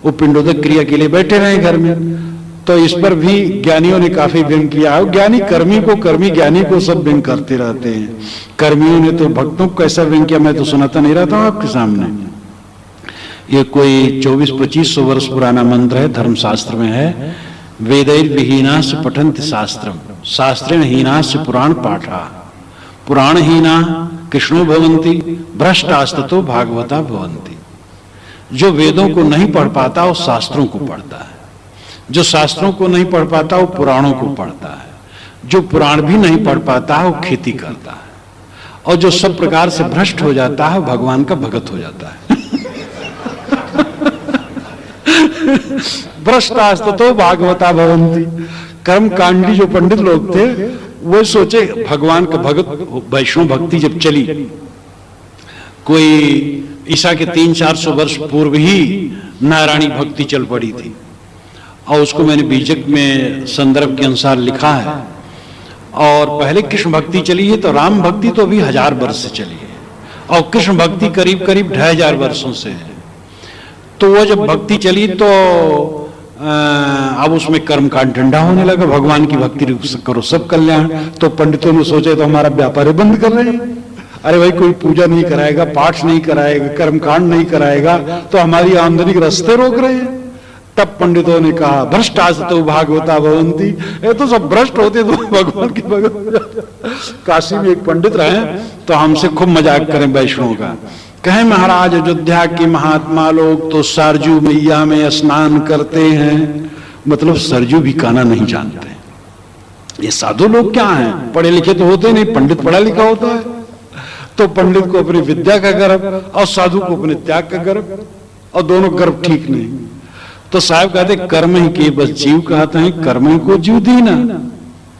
वो पिंडोदक क्रिया के लिए बैठे रहे घर में। तो इस पर भी ज्ञानियों ने काफी व्यंग किया। ज्ञानी कर्मी को, कर्मी ज्ञानी को सब व्यंग करते रहते हैं। कर्मियों ने तो भक्तों को कैसा व्यंग किया मैं तो सुनाता नहीं रहता हूं आपके सामने। ये कोई 2400-2500 वर्ष पुराना मंत्र है, धर्मशास्त्र में है। वेदैर विहीनास्य पठन्ति शास्त्रम, शास्त्रेण हीनास्य पुराण पाठा, पुराणहीना कृष्णो भवन्ति, भ्रष्टास्ततो भागवता भवन्ति। जो वेदों को नहीं पढ़ पाता वो शास्त्रों को पढ़ता है, जो शास्त्रों को नहीं पढ़ पाता वो पुराणों को पढ़ता है, जो पुराण भी नहीं पढ़ पाता है वो खेती करता है, और जो सब प्रकार से भ्रष्ट हो जाता है भगवान का भगत हो जाता है। भ्रष्टास्ततो भागवता भवन्ति। कर्म कांडी जो पंडित लोग थे वो सोचे भगवान का भगत, वैष्णव भक्ति जब चली, कोई ईसा के 300-400 वर्ष पूर्व ही नारायणी भक्ति चल पड़ी थी, और उसको मैंने बीजक में संदर्भ के अनुसार लिखा है। और पहले कृष्ण भक्ति चली है, तो राम भक्ति तो अभी 1000 वर्ष से चली है, और कृष्ण भक्ति करीब करीब 2500 वर्षों से है। तो वो जब भक्ति चली तो अब उसमें कर्म कांड ठंडा होने लगा, भगवान की भक्ति करो सब कल्याण। तो पंडितों ने सोचे तो हमारा व्यापार बंद कर रहे हैं। अरे भाई कोई पूजा नहीं कराएगा, पाठ नहीं कराएगा, कर्मकांड नहीं कराएगा तो हमारी आमदनी के रास्ते रोक रहे हैं। तब पंडितों ने कहा भ्रष्टास्ततो भागवता भवन्ति, ये तो सब भ्रष्ट होते तो भगवान की भगवत। काशी में एक पंडित रहे तो हमसे खूब मजाक करें वैष्णव का, कहे महाराज अयोध्या के महात्मा लोग तो सरजू मैया में स्नान करते हैं, मतलब सरजू भी कहना नहीं जानते। ये साधु लोग क्या हैं, पढ़े लिखे तो होते नहीं, पंडित पढ़ा लिखा होता है। तो पंडित को अपनी विद्या का गर्व और साधु को अपने त्याग का गर्व, और दोनों गर्व ठीक नहीं। तो साहब कहते कर्म ही के बस जीव कहते हैं, कर्म ही को जीव दीना।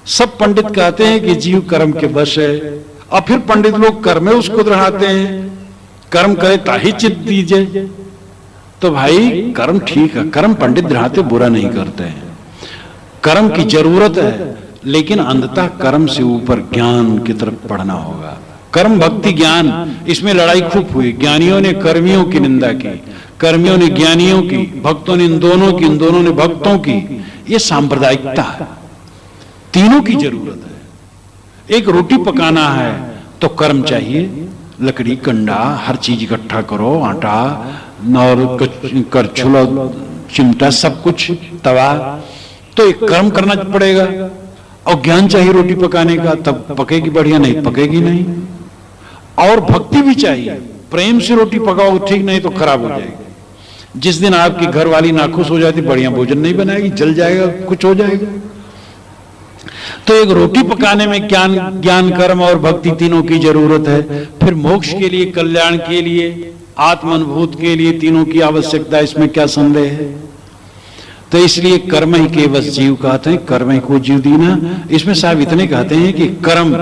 सब पंडित कहते हैं कि जीव कर्म के बस है, और फिर पंडित लोग कर्म में उसको दोहराते हैं, कर्म करे ताही चित दीजिए। तो भाई कर्म ठीक है, कर्म पंडित दोहराते बुरा नहीं करते हैं, कर्म की जरूरत है, लेकिन अंततः कर्म से ऊपर ज्ञान की तरफ बढ़ना होगा। कर्म भक्ति ज्ञान, इसमें लड़ाई खूब हुई। ज्ञानियों ने कर्मियों की निंदा की, कर्मियों ने ज्ञानियों की, भक्तों ने इन दोनों की, इन दोनों ने भक्तों की। ये सांप्रदायिकता है, तीनों की जरूरत है। एक रोटी पकाना है तो कर्म चाहिए, लकड़ी, कंडा, हर चीज इकट्ठा करो, आटा और करछुल, चिमटा, सब कुछ, तवा, तो एक कर्म करना पड़ेगा। और ज्ञान चाहिए रोटी पकाने का, तब पकेगी बढ़िया, नहीं पकेगी नहीं। और भक्ति भी चाहिए, प्रेम से रोटी पकाओ ठीक, नहीं तो खराब हो जाएगी। जिस दिन आपकी घरवाली नाखुश हो जाती, बढ़िया भोजन नहीं बनाएगी, जल जाएगा, कुछ हो जाएगा। तो एक रोटी पकाने में ज्ञान, कर्म और भक्ति तीनों की जरूरत है। फिर मोक्ष के लिए, कल्याण के लिए, आत्म अनुभूत के लिए तीनों की आवश्यकता, इसमें क्या संदेह है। तो इसलिए कर्म ही केवल जीव कहते हैं, कर्म ही को जीव दीना। इसमें साहब इतने कहते हैं कि कर्म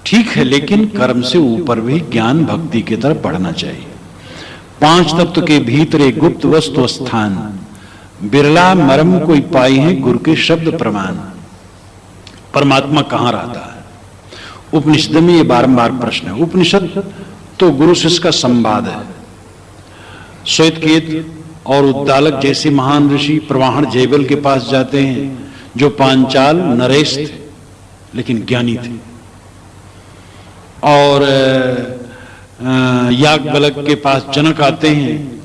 ठीक है, लेकिन कर्म से ऊपर भी ज्ञान भक्ति की तरफ बढ़ना चाहिए। 5 तत्व के भीतर एक गुप्त वस्तु स्थान, बिरला मरम कोई पाई है गुरु के शब्द प्रमाण। परमात्मा कहां रहता है? उपनिषद में ये बारंबार प्रश्न है। उपनिषद तो गुरु शिष्य का संवाद है। श्वेतकेत और उद्दालक जैसे महान ऋषि प्रवाहण जयबल के पास जाते हैं, जो पांचाल नरेश थे लेकिन ज्ञानी थे। और याज्ञवल्क्य के पास जनक आते हैं,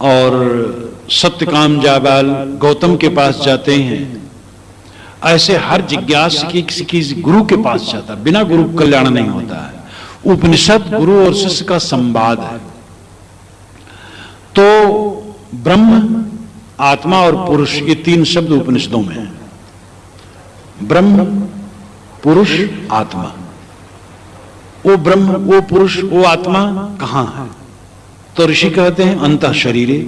और सत्यकाम जाबाल गौतम के पास जाते हैं। ऐसे हर जिज्ञास की किसी गुरु के पास जाता, बिना गुरु कल्याण नहीं होता है। उपनिषद गुरु और शिष्य का संवाद है। तो ब्रह्म, आत्मा और पुरुष, ये 3 शब्द उपनिषदों में है। ब्रह्म, पुरुष, आत्मा। वो ब्रह्म, वो पुरुष, वो आत्मा कहां है? तो ऋषि कहते हैं अंतः शरीरे,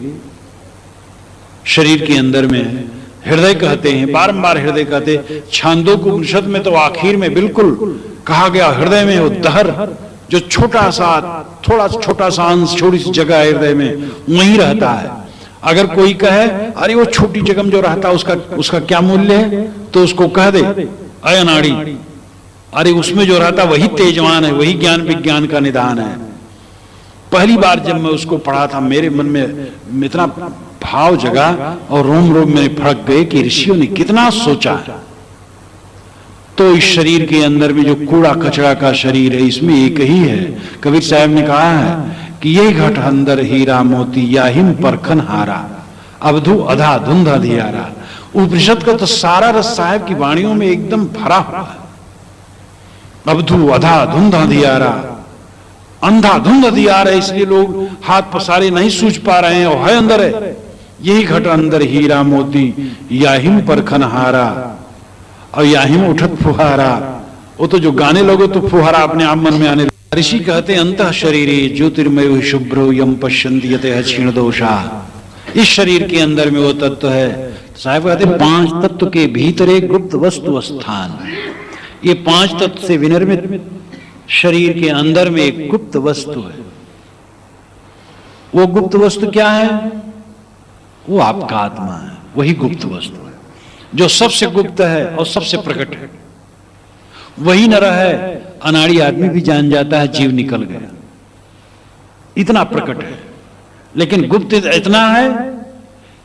शरीर के अंदर में है। हृदय कहते हैं, बारंबार हृदय कहते हैं। छांदोग्य उपनिषद में तो आखिर में बिल्कुल कहा गया हृदय में वो दहर, जो छोटा सा, थोड़ा छोटा सा अंश, छोटी सी जगह है हृदय में, वहीं रहता है। अगर कोई कहे अरे वो छोटी जगह में जो रहता है उसका क्या मूल्य है, तो उसको कह दे अयनाड़ी, अरे उसमें जो रहता वही तेजवान है, वही ज्ञान विज्ञान का निदान है। पहली बार जब मैं उसको पढ़ा था, मेरे मन में इतना भाव जगा और रोम रोम में फड़क गए कि ऋषियों ने कितना सोचा है। तो इस शरीर के अंदर में जो कूड़ा कचरा का शरीर है, इसमें एक ही है। कबीर साहब ने कहा है कि ये घट अंदर हीरा मोती, या हिम परखन हारा, अवधु अधा धुंध अधियारा। उपनिषद का तो सारा रस साहब की वाणियों में एकदम भरा हुआ है। अवधु अधा धुंध अधियारा, अंधाधुंध अधियारा, इसलिए लोग हाथ पसारे नहीं सूझ पा रहे हैं, और है अंदर है। यही घट अंदर हीरा मोती, या हिम परखन हारा, और या हिम उठत फुहारा। वो तो जो गाने लोगो तो फुहारा अपने आप मन में आने। ऋषि कहते अंतः शरीरे ज्योतिर्मयो शुभ्रो यम पश्यन्ति यतः क्षीण दोषा। इस शरीर के अंदर में वो तत्व है। साहब कहते 5 तत्व के भीतर एक गुप्त वस्तु स्थान। ये 5 तत्व से विनिर्मित शरीर के अंदर में एक गुप्त वस्तु है। वो गुप्त वस्तु क्या है? वो आपका आत्मा है। वही गुप्त वस्तु है जो सबसे गुप्त है और सबसे प्रकट है। वही न रहे, अनाड़ी आदमी भी जान जाता है जीव निकल गया, इतना प्रकट है। लेकिन गुप्त इतना है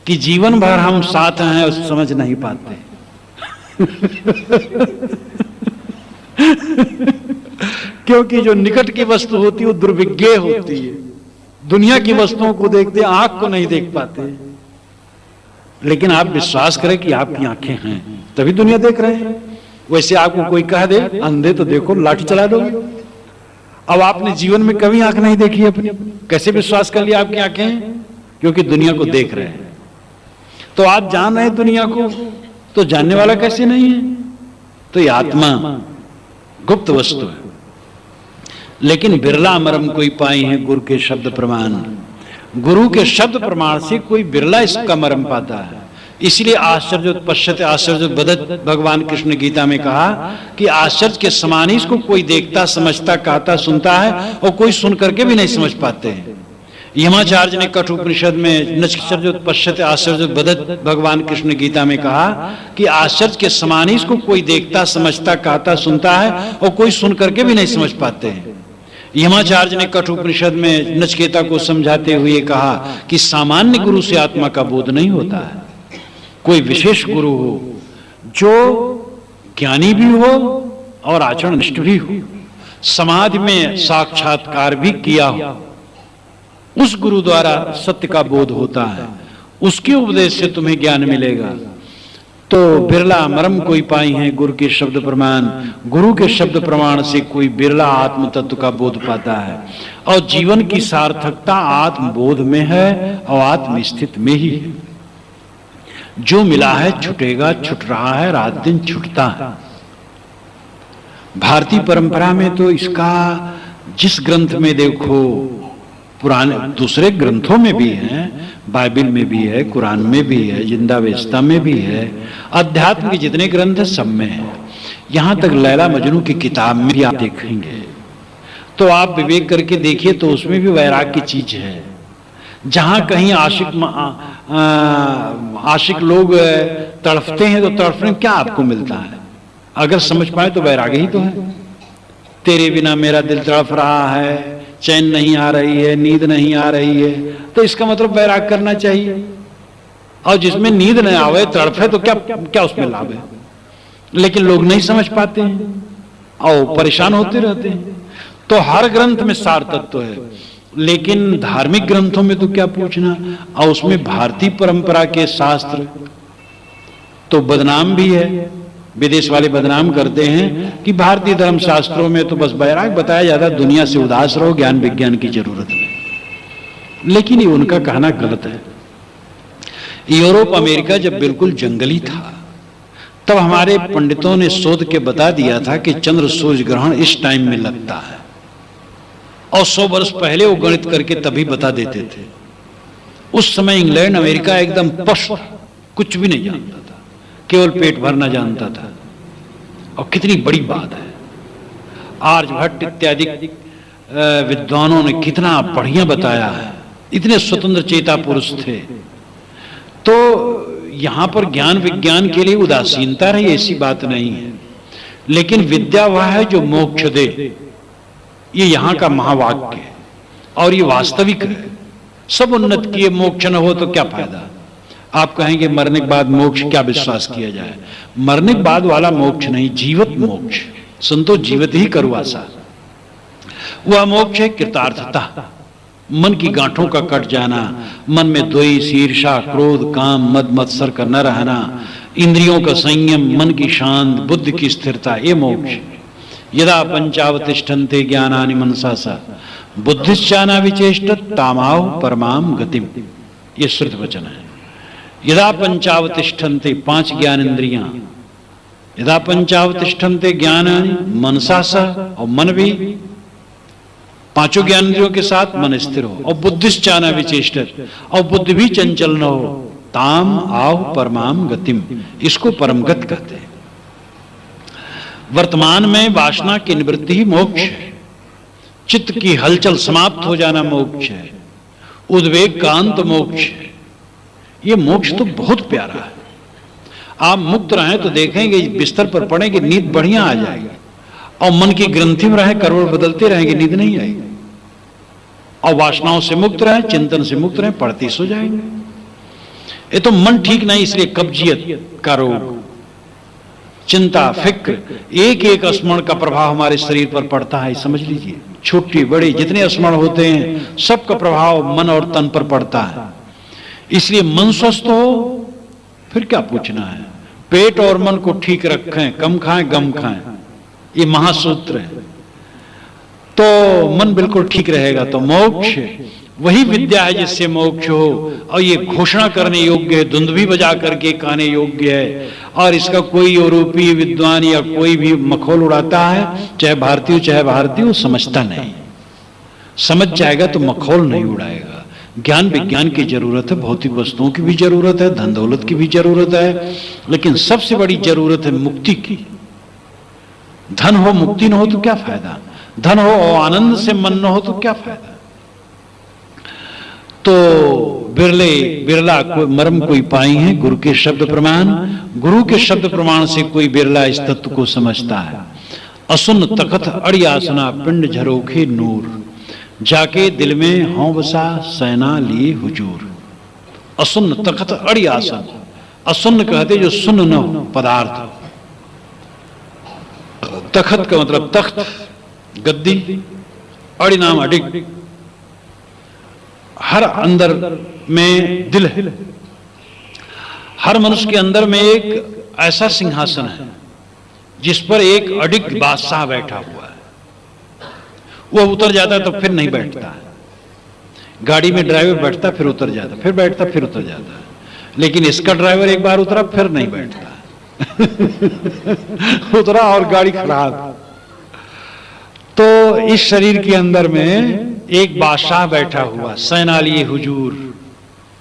कि जीवन भर हम साथ हैं और समझ नहीं पाते। क्योंकि जो निकट की वस्तु होती है वो दुर्विज्ञेय होती है। दुनिया की वस्तुओं को देखते आंख को नहीं देख पाते, लेकिन आप विश्वास करें कि आपकी आंखें हैं तभी दुनिया देख रहे हैं। वैसे आपको कोई कह दे अंधे तो देखो लाठी चला दोगे। अब आपने जीवन में कभी आंख नहीं देखी अपनी, कैसे विश्वास कर लिया आपकी आंखें हैं? क्योंकि दुनिया को देख रहे हैं। तो आप जान रहे हैं दुनिया को, तो जानने वाला कैसे नहीं है? तो ये आत्मा गुप्त वस्तु है। लेकिन बिरला अमरम कोई पाई है गुरु के शब्द प्रमाण। गुरु के शब्द प्रमाण से कोई बिरला इसका मरम पाता है। इसलिए आश्चर्य पश्यते आश्चर्य बदत, भगवान कृष्ण गीता में कहा कि आश्चर्य के समान ही इसको कोई देखता, समझता, कहता, सुनता है, और कोई सुन करके भी नहीं समझ पाते हैं। यमाचार्य ने कठोपनिषद में नश्चर्य पश्यते आश्चर्य बदत, भगवान कृष्ण गीता में कहा कि आश्चर्य के समान ही इसको कोई देखता, समझता, कहता, सुनता है, और कोई सुन करके भी नहीं समझ पाते हैं। यमाचार्य ने कठोपनिषद में नचिकेता को समझाते हुए कहा कि सामान्य गुरु से आत्मा का बोध नहीं होता है। कोई विशेष गुरु हो जो ज्ञानी भी हो और आचरण निष्ठ भी हो, समाधि में साक्षात्कार भी किया हो, उस गुरु द्वारा सत्य का बोध होता है, उसके उपदेश से तुम्हें ज्ञान मिलेगा। तो बिरला मरम कोई पाई है गुरु के शब्द प्रमाण, गुरु के शब्द प्रमाण से कोई बिरला आत्म तत्व का बोध पाता है। और जीवन की सार्थकता आत्मबोध में है और आत्मस्थित में ही है। जो मिला है छुटेगा, छुट रहा है, रात दिन छुटता है। भारतीय परंपरा में तो इसका जिस ग्रंथ में देखो, पुराने दूसरे ग्रंथों में भी है, बाइबल में भी है, कुरान में भी है, जिंदावेस्ता में भी है, अध्यात्म के जितने ग्रंथ है सब में है। यहां तक लैला मजनू की किताब में भी आप देखेंगे तो आप विवेक करके देखिए तो उसमें भी वैराग की चीज है। जहां कहीं आशिक लोग तड़फते हैं तो तड़फने में क्या आपको मिलता है? अगर समझ पाए तो वैराग ही तो है। तेरे बिना मेरा दिल तड़फ रहा है, चैन नहीं आ रही है, नींद नहीं आ रही है, तो इसका मतलब वैराग करना चाहिए। और जिसमें नींद न आवे, तड़फे, तो क्या क्या उसमें लाभ है? लेकिन लोग नहीं समझ पाते हैं और परेशान होते रहते हैं। तो हर ग्रंथ में सार तत्व है, लेकिन धार्मिक ग्रंथों में तो क्या पूछना। और उसमें भारतीय परंपरा के शास्त्र तो बदनाम भी है। विदेश वाले बदनाम करते हैं कि भारतीय धर्म शास्त्रों में तो बस वैराग बताया जाता है, दुनिया से उदास रहो, ज्ञान विज्ञान की जरूरत नहीं। लेकिन ये उनका कहना गलत है। यूरोप अमेरिका जब बिल्कुल जंगली था, तब हमारे पंडितों ने शोध के बता दिया था कि चंद्र सूर्य ग्रहण इस टाइम में लगता है, और 100 वर्ष पहले वो गणित करके तभी बता देते थे। उस समय इंग्लैंड अमेरिका एकदम पश, कुछ भी नहीं जानता था, केवल पेट भरना जानता था। और कितनी बड़ी बात है, आर्यभट्ट इत्यादि विद्वानों ने कितना बढ़िया बताया है, इतने स्वतंत्र चेता पुरुष थे। तो यहां पर ज्ञान विज्ञान के लिए उदासीनता रही, ऐसी बात नहीं है। लेकिन विद्या वह है जो मोक्ष दे, ये यहां का महावाक्य है और ये वास्तविक है। सब उन्नत किए मोक्ष न हो तो क्या फायदा? आप कहेंगे मरने के बाद मोक्ष, क्या विश्वास किया जाए? मरने के बाद वाला मोक्ष नहीं, जीवत मोक्ष। संतो जीवत ही करो आशा, वह मोक्ष है कृतार्थता, मन की गांठों का कट जाना, मन में द्वेष, ईर्षा, क्रोध, काम, मद मत्सर का न रहना, इंद्रियों का संयम, मन की शांत, बुद्धि की स्थिरता, ये मोक्ष। यदा पंचावतिष्ठन्ते ज्ञानानि मनसा सा बुद्धिश्चाना विचेष्टत तामाव परमाम गतिम, ये श्रुत वचन है। यदा पंचावतिष्ठन्ते, 5 ज्ञान इंद्रियां, यदा पंचावतिष्ठन्ते ज्ञानानि मनसा सा, और मन भी 5 ज्ञान इंद्रियों के साथ मन स्थिर हो, और बुद्धिश्चाना विचेष्टत, और बुद्धि भी चंचल न हो, ताम आव परमाम गतिम, इसको परम गति कहते हैं। वर्तमान में वासना की निवृत्ति ही मोक्ष है, चित्त की हलचल समाप्त हो जाना मोक्ष है, उद्वेग का अंत मोक्ष है। ये मोक्ष तो बहुत प्यारा है। आप मुक्त रहें तो देखेंगे बिस्तर पर पड़ेंगे, नींद बढ़िया आ जाएगी, और मन की ग्रंथि में रहे, करवट बदलते रहेंगे, नींद नहीं आएगी। और वासनाओं से मुक्त रहे, चिंतन से मुक्त रहे, पढ़ते सो जाएंगे। ये तो मन ठीक नहीं, इसलिए कब्जियत का रोग, चिंता, फिक्र, एक एक स्मरण का प्रभाव हमारे शरीर पर पड़ता है, समझ लीजिए। छोटे बड़े जितने स्मरण होते हैं, सबका प्रभाव मन और तन पर पड़ता है। इसलिए मन स्वस्थ हो, फिर क्या पूछना है। पेट और मन को ठीक रखें, कम खाएं गम खाएं, ये महासूत्र है। तो मन बिल्कुल ठीक रहेगा तो मोक्ष, वही विद्या है जिससे मोक्ष हो। और ये घोषणा करने योग्य है, धुंध भी बजा करके कहने योग्य है। और इसका कोई यूरोपीय विद्वान या कोई भी मखौल उड़ाता है, चाहे भारतीय चाहे भारतीय, समझता नहीं। समझ जाएगा तो मखौल नहीं उड़ाएगा। ज्ञान विज्ञान की जरूरत है, भौतिक वस्तुओं की भी जरूरत है, धन दौलत की भी जरूरत है, लेकिन सबसे बड़ी जरूरत है मुक्ति की। धन हो मुक्ति न हो तो क्या फायदा? धन हो और आनंद से मन न हो तो क्या फायदा? तो बिरला मरम कोई पाई है गुरु के शब्द प्रमाण, गुरु के शब्द प्रमाण से कोई बिरला इस तत्व को समझता है। असुन तखत अड़ियासना पिंड झरोखे नूर, जाके दिल में हों बसा सैना लिए हुजूर। असुन तखत अड़ियासन, असुन कहते जो सुन न हो पदार्थ, तखत का मतलब तख्त, गद्दी, अड़ी नाम अडिग। हर अंदर में दिल है। हर मनुष्य के अंदर में एक ऐसा सिंहासन है जिस पर एक अडिग बादशाह बैठा हुआ है। वह उतर जाता है तो फिर नहीं बैठता है। गाड़ी में ड्राइवर बैठता फिर उतर जाता, फिर बैठता फिर उतर जाता है, लेकिन इसका ड्राइवर एक बार उतरा फिर नहीं बैठता उतरा और गाड़ी खराब। तो इस शरीर के अंदर में एक बादशाह बैठा हुआ, सैनालिए हुजूर।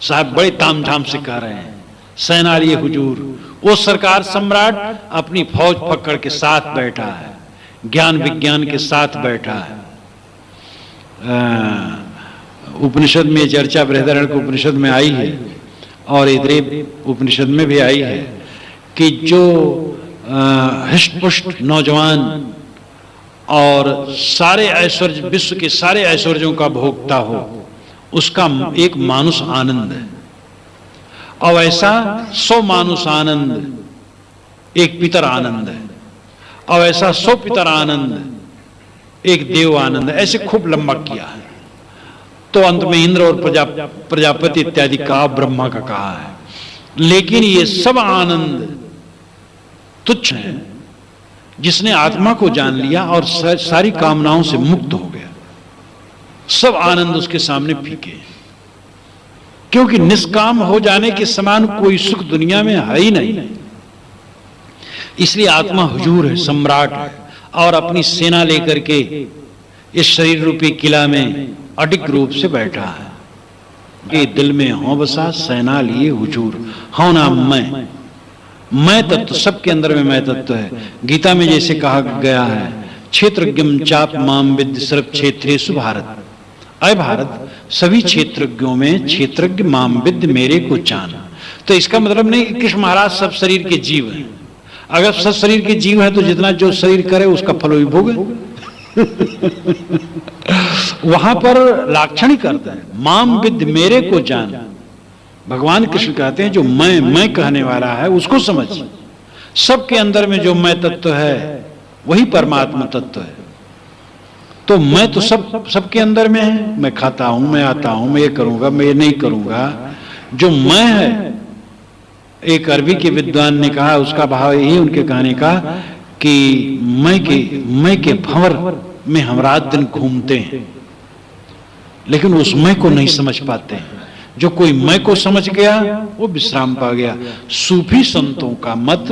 साहब बड़े तामझाम से कह रहे हैं, सैनालिए हुजूर। वो सरकार सम्राट अपनी फौज पकड़ के साथ बैठा है, ज्ञान विज्ञान के साथ बैठा है। उपनिषद में चर्चा बृहदारण्यक उपनिषद में आई है और इधर उपनिषद में भी आई है कि जो हृष्ट-पुष्ट नौजवान और सारे ऐश्वर्य, विश्व के सारे ऐश्वर्यों का भोगता हो, उसका एक मानुष आनंद है। और ऐसा 100 मानुष आनंद एक पितर आनंद है, और ऐसा 100 पितर आनंद एक देव आनंद है। ऐसे खूब लंबा किया है। तो अंत में इंद्र और प्रजापति इत्यादि का ब्रह्मा का कहा है। लेकिन ये सब आनंद तुच्छ है। जिसने आत्मा को जान लिया और सारी कामनाओं से मुक्त हो गया, सब आनंद उसके सामने फीके। क्योंकि निष्काम हो जाने के समान कोई सुख दुनिया में है ही नहीं। इसलिए आत्मा हुजूर है, सम्राट है, और अपनी सेना लेकर के इस शरीर रूपी किला में अडिग रूप से बैठा है। कि दिल में हो बसा सेना लिए हुजूर, हो ना मैं तत्व, सबके अंदर में मैं तत्व है। गीता में जैसे कहा गया है, क्षेत्रज्ञम चाप माम विद्य सर्व क्षेत्रेषु भारत। अय भारत, सभी क्षेत्रज्ञों में क्षेत्रज्ञ माम विद्य, मेरे को जान। तो इसका मतलब नहीं कि कृष्ण महाराज सब शरीर के जीव हैं। अगर सब शरीर के जीव हैं तो जितना जो शरीर करे उसका फल भी भोगे। वहां पर लाक्षणिक करता है, माम विद्य, मेरे को जान। भगवान कृष्ण कहते हैं जो मैं कहने वाला है उसको समझ। सबके अंदर में जो मैं तत्व है वही परमात्मा तत्व है। तो मैं तो सबके अंदर में है। मैं खाता हूं, मैं आता हूं, मैं ये करूंगा, मैं ये नहीं करूंगा। जो मैं है, एक अरबी के विद्वान ने कहा, उसका भाव यही उनके कहने का कि मैं के भंवर में हम रात दिन घूमते हैं, लेकिन उस मैं को नहीं समझ पाते हैं। जो कोई मैं को समझ गया वो विश्राम पा गया। सूफी संतों का मत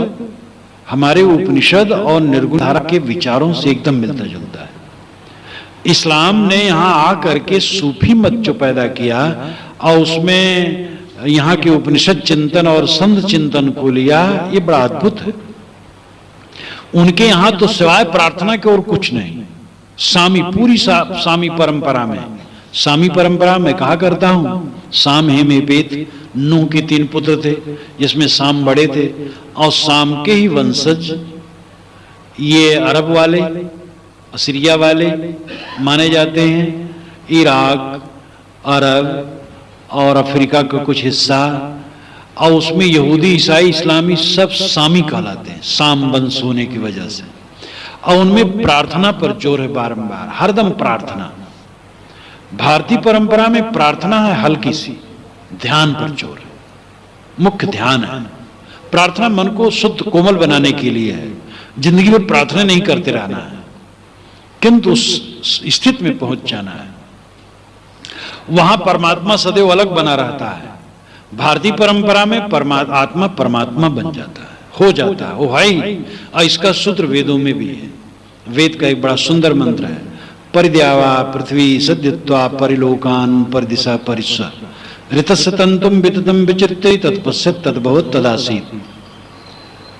हमारे उपनिषद और निर्गुण धारा के विचारों से एकदम मिलता जुलता है। इस्लाम ने यहां आकर के सूफी मत जो पैदा किया और उसमें यहां के उपनिषद चिंतन और संत चिंतन को लिया, ये बड़ा अद्भुत है। उनके यहां तो सिवाय प्रार्थना के और कुछ नहीं। सामी, पूरी सामी परंपरा में, सामी परंपरा में कहा करता हूं, साम हे में पेत, नूह के 3 पुत्र थे जिसमें साम बड़े थे, और साम के ही वंशज ये अरब वाले, सीरिया वाले माने जाते हैं। इराक, अरब और अफ्रीका का कुछ हिस्सा, और उसमें यहूदी, ईसाई, इस्लामी सब सामी कहलाते हैं, साम वंश होने की वजह से। और उनमें प्रार्थना पर जोर है, बारंबार हरदम प्रार्थना। भारतीय परंपरा में प्रार्थना है हल्की सी, ध्यान पर जोर है, मुख्य ध्यान है। प्रार्थना मन को शुद्ध कोमल बनाने के लिए है। जिंदगी में प्रार्थना नहीं करते रहना है, किंतु उस स्थिति में पहुंच जाना है। वहां परमात्मा सदैव अलग बना रहता है। भारतीय परंपरा में आत्मा परमात्मा बन जाता है, हो जाता है, वो है ही। और इसका सूत्र वेदों में भी है। वेद का एक बड़ा सुंदर मंत्र है, परिद्यावा पृथ्वी सद्यत्वा परिलोकान परिदिशा परिस्व ऋतस्य तंतुम विततम विचित्ते तत्पश्यत् तद्भवत् तदासीत्।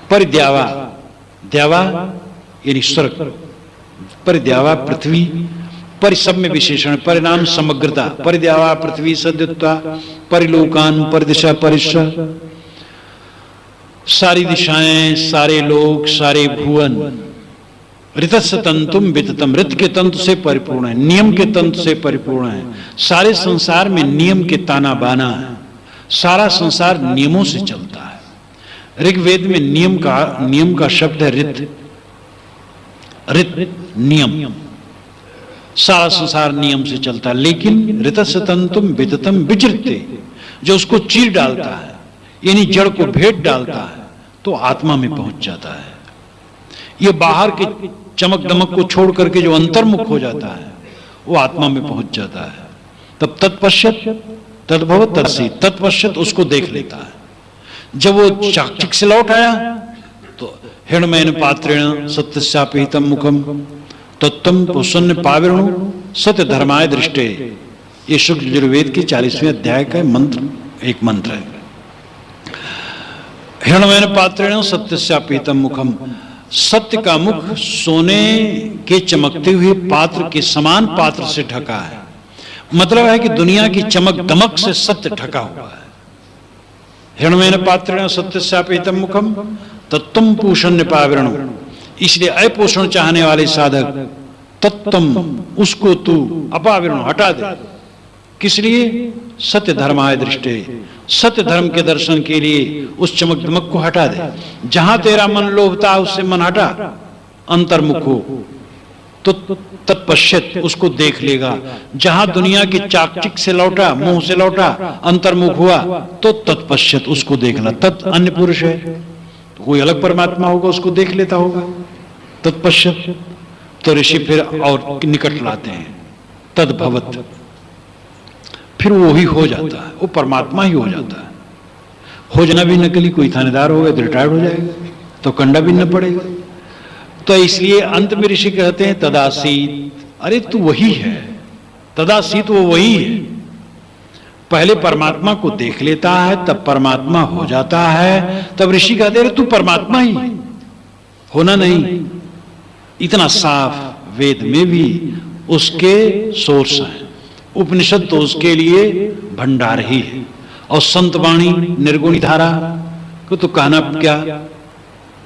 परिद्यावा, द्यावा यानी स्वर्ग, परिद्यावा पृथ्वी, परिसब में विशेषण, परिणाम समग्रता। परिद्यावा पृथ्वी सद्यत्वा परिलोकान परिदिशा परिस्व, सारी दिशाएं, सारे लोक, सारे भुवन। ऋतस्य तंतुम विततम, ऋत के तंतु से परिपूर्ण है, नियम के तंतु से परिपूर्ण है। सारे संसार में नियम के ताना बाना है। सारा संसार नियमों से चलता है। ऋग्वेद में नियम का शब्द है ऋत। ऋत नियम, सारा संसार नियम से चलता है। लेकिन ऋतस्य तंतुम विततम विचृते, जो उसको चीर डालता है यानी जड़ को भेद डालता है तो आत्मा में पहुंच जाता है। ये बाहर के चमक दमक को छोड़ करके जो अंतर्मुख हो जाता है वो आत्मा में पहुंच जाता है। तब तत्पश्यत तद्भवत तत्सी, तत्पश्यत उसको देख लेता है। जब वो चाकचिक से लौट आया तो हिरणमयन पात्रेण सत्यस्यापिहितम मुखम तत्तम प्रसन्न पाविरणु सत्य धर्माय दृष्टे। ये शुक्ल यजुर्वेद के 40वें अध्याय का मंत्र, एक मंत्र है। हिरणमयन पात्रेण सत्यस्यापिहितम मुखम, सत्य का मुख सोने के चमकते हुए पात्र के समान पात्र से ढका है। मतलब है कि दुनिया की चमक दमक से सत्य ढका हुआ है। हिरणमयन पात्रेण सत्यस्यापिहितम मुखम तत्तम पूषण पाविरणु, इसलिए अपोषण चाहने वाले साधक तत्तम, उसको तू अपाविरणु हटा दे। किस लिए? सत्य धर्माय दृष्टे, सत्य धर्म के दर्शन के लिए उस चमक दमक को हटा दे। जहां तेरा मन लोभता है उससे मन हटा, अंतर्मुख हो तो तत्पश्यत, उसको देख लेगा। जहां दुनिया की चाकचिक से लौटा, मुंह से लौटा, अंतर्मुख हुआ तो तत्पश्यत, उसको देखना। तत् अन्य पुरुष है तो कोई अलग परमात्मा होगा, उसको देख लेता होगा। तत्पश्यत तो ऋषि फिर और निकट लाते हैं तद्भवत, फिर वो ही हो जाता है, वो परमात्मा ही हो जाता है। हो जाना भी नकली, कोई थानेदार हो गया तो रिटायर्ड हो जाएगा तो कंडा भी न पड़ेगा। तो इसलिए अंत में ऋषि कहते हैं तदासीत, अरे तू वही है, तदासीत वो वही है। पहले परमात्मा को देख लेता है तब परमात्मा हो जाता है। तब ऋषि कहते हैं तू परमात्मा ही, होना नहीं। इतना साफ वेद में भी उसके सोर्स हैं। उपनिषद तो उसके लिए भंडार ही है। और संत वाणी निर्गुणी धारा को तो कहना क्या,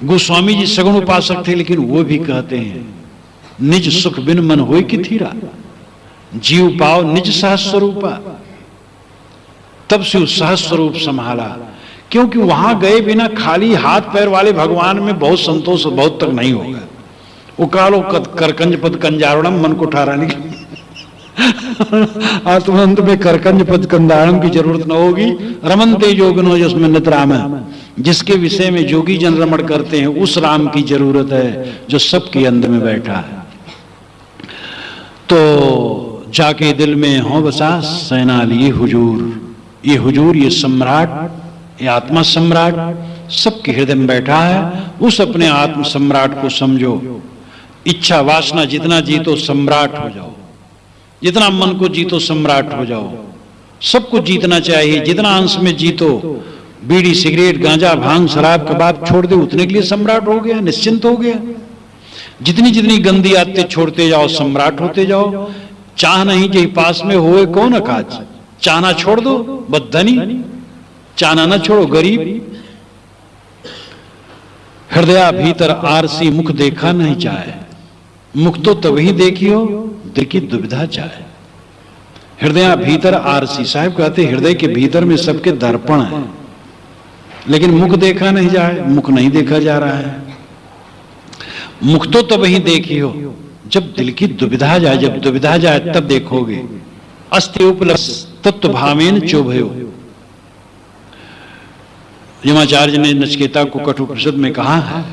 गोस्वामी जी सगुण उपासक थे लेकिन वो भी कहते हैं निज सुख बिन मन होय कि थीरा, जीव पाओ निज सहज स्वरूपा। तब से उस सहज स्वरूप संभाला, क्योंकि वहां गए बिना खाली हाथ पैर वाले भगवान में बहुत संतोष बहुत तक नहीं होगा। वो कालो करकंज पद कंजारणम, मन को ठहराने के आत्मंत में करकंज पद कंजारणम की जरूरत न होगी। रमनते योगिनो जिसमें नित राम है, जिसके विषय में जोगी जन रमण करते हैं उस राम की जरूरत है जो सबके अंदर में बैठा है। तो जाके दिल में हो बसा सैनाल ये हुजूर, ये हुजूर, ये सम्राट, ये आत्मा सम्राट सबके हृदय में बैठा है। उस अपने आत्म सम्राट को समझो। इच्छा वासना जितना जीतो सम्राट हो जाओ, जितना मन को जीतो सम्राट हो जाओ। सबको जीतना चाहिए, जितना अंश में जीतो। बीड़ी सिगरेट गांजा भांग शराब कबाब छोड़ दे, उतने के लिए सम्राट हो गया, निश्चिंत हो गया। जितनी जितनी गंदी आदतें छोड़ते जाओ सम्राट होते जाओ। चाह नहीं जे पास में होए कौन अकाज, चाहना छोड़ दो बदधनी, चाहना न छोड़ो गरीब। हृदय भीतर आरसी मुख देखा नहीं चाहे, मुख तो तभी देखियो देखी दुविधा चाहे। हृदय भीतर आरसी, साहब कहते हृदय के भीतर में सबके दर्पण है लेकिन मुख देखा नहीं जाए, मुख नहीं देखा जा रहा है। मुख तो तभी देखियो जब दिल की दुविधा जाए, जब दुविधा जाए तब देखोगे। अस्ति उपलब्ध तत्व भावेन चोभयो। यमाचार्य ने नचिकेता को कठोपनिषद में कहा है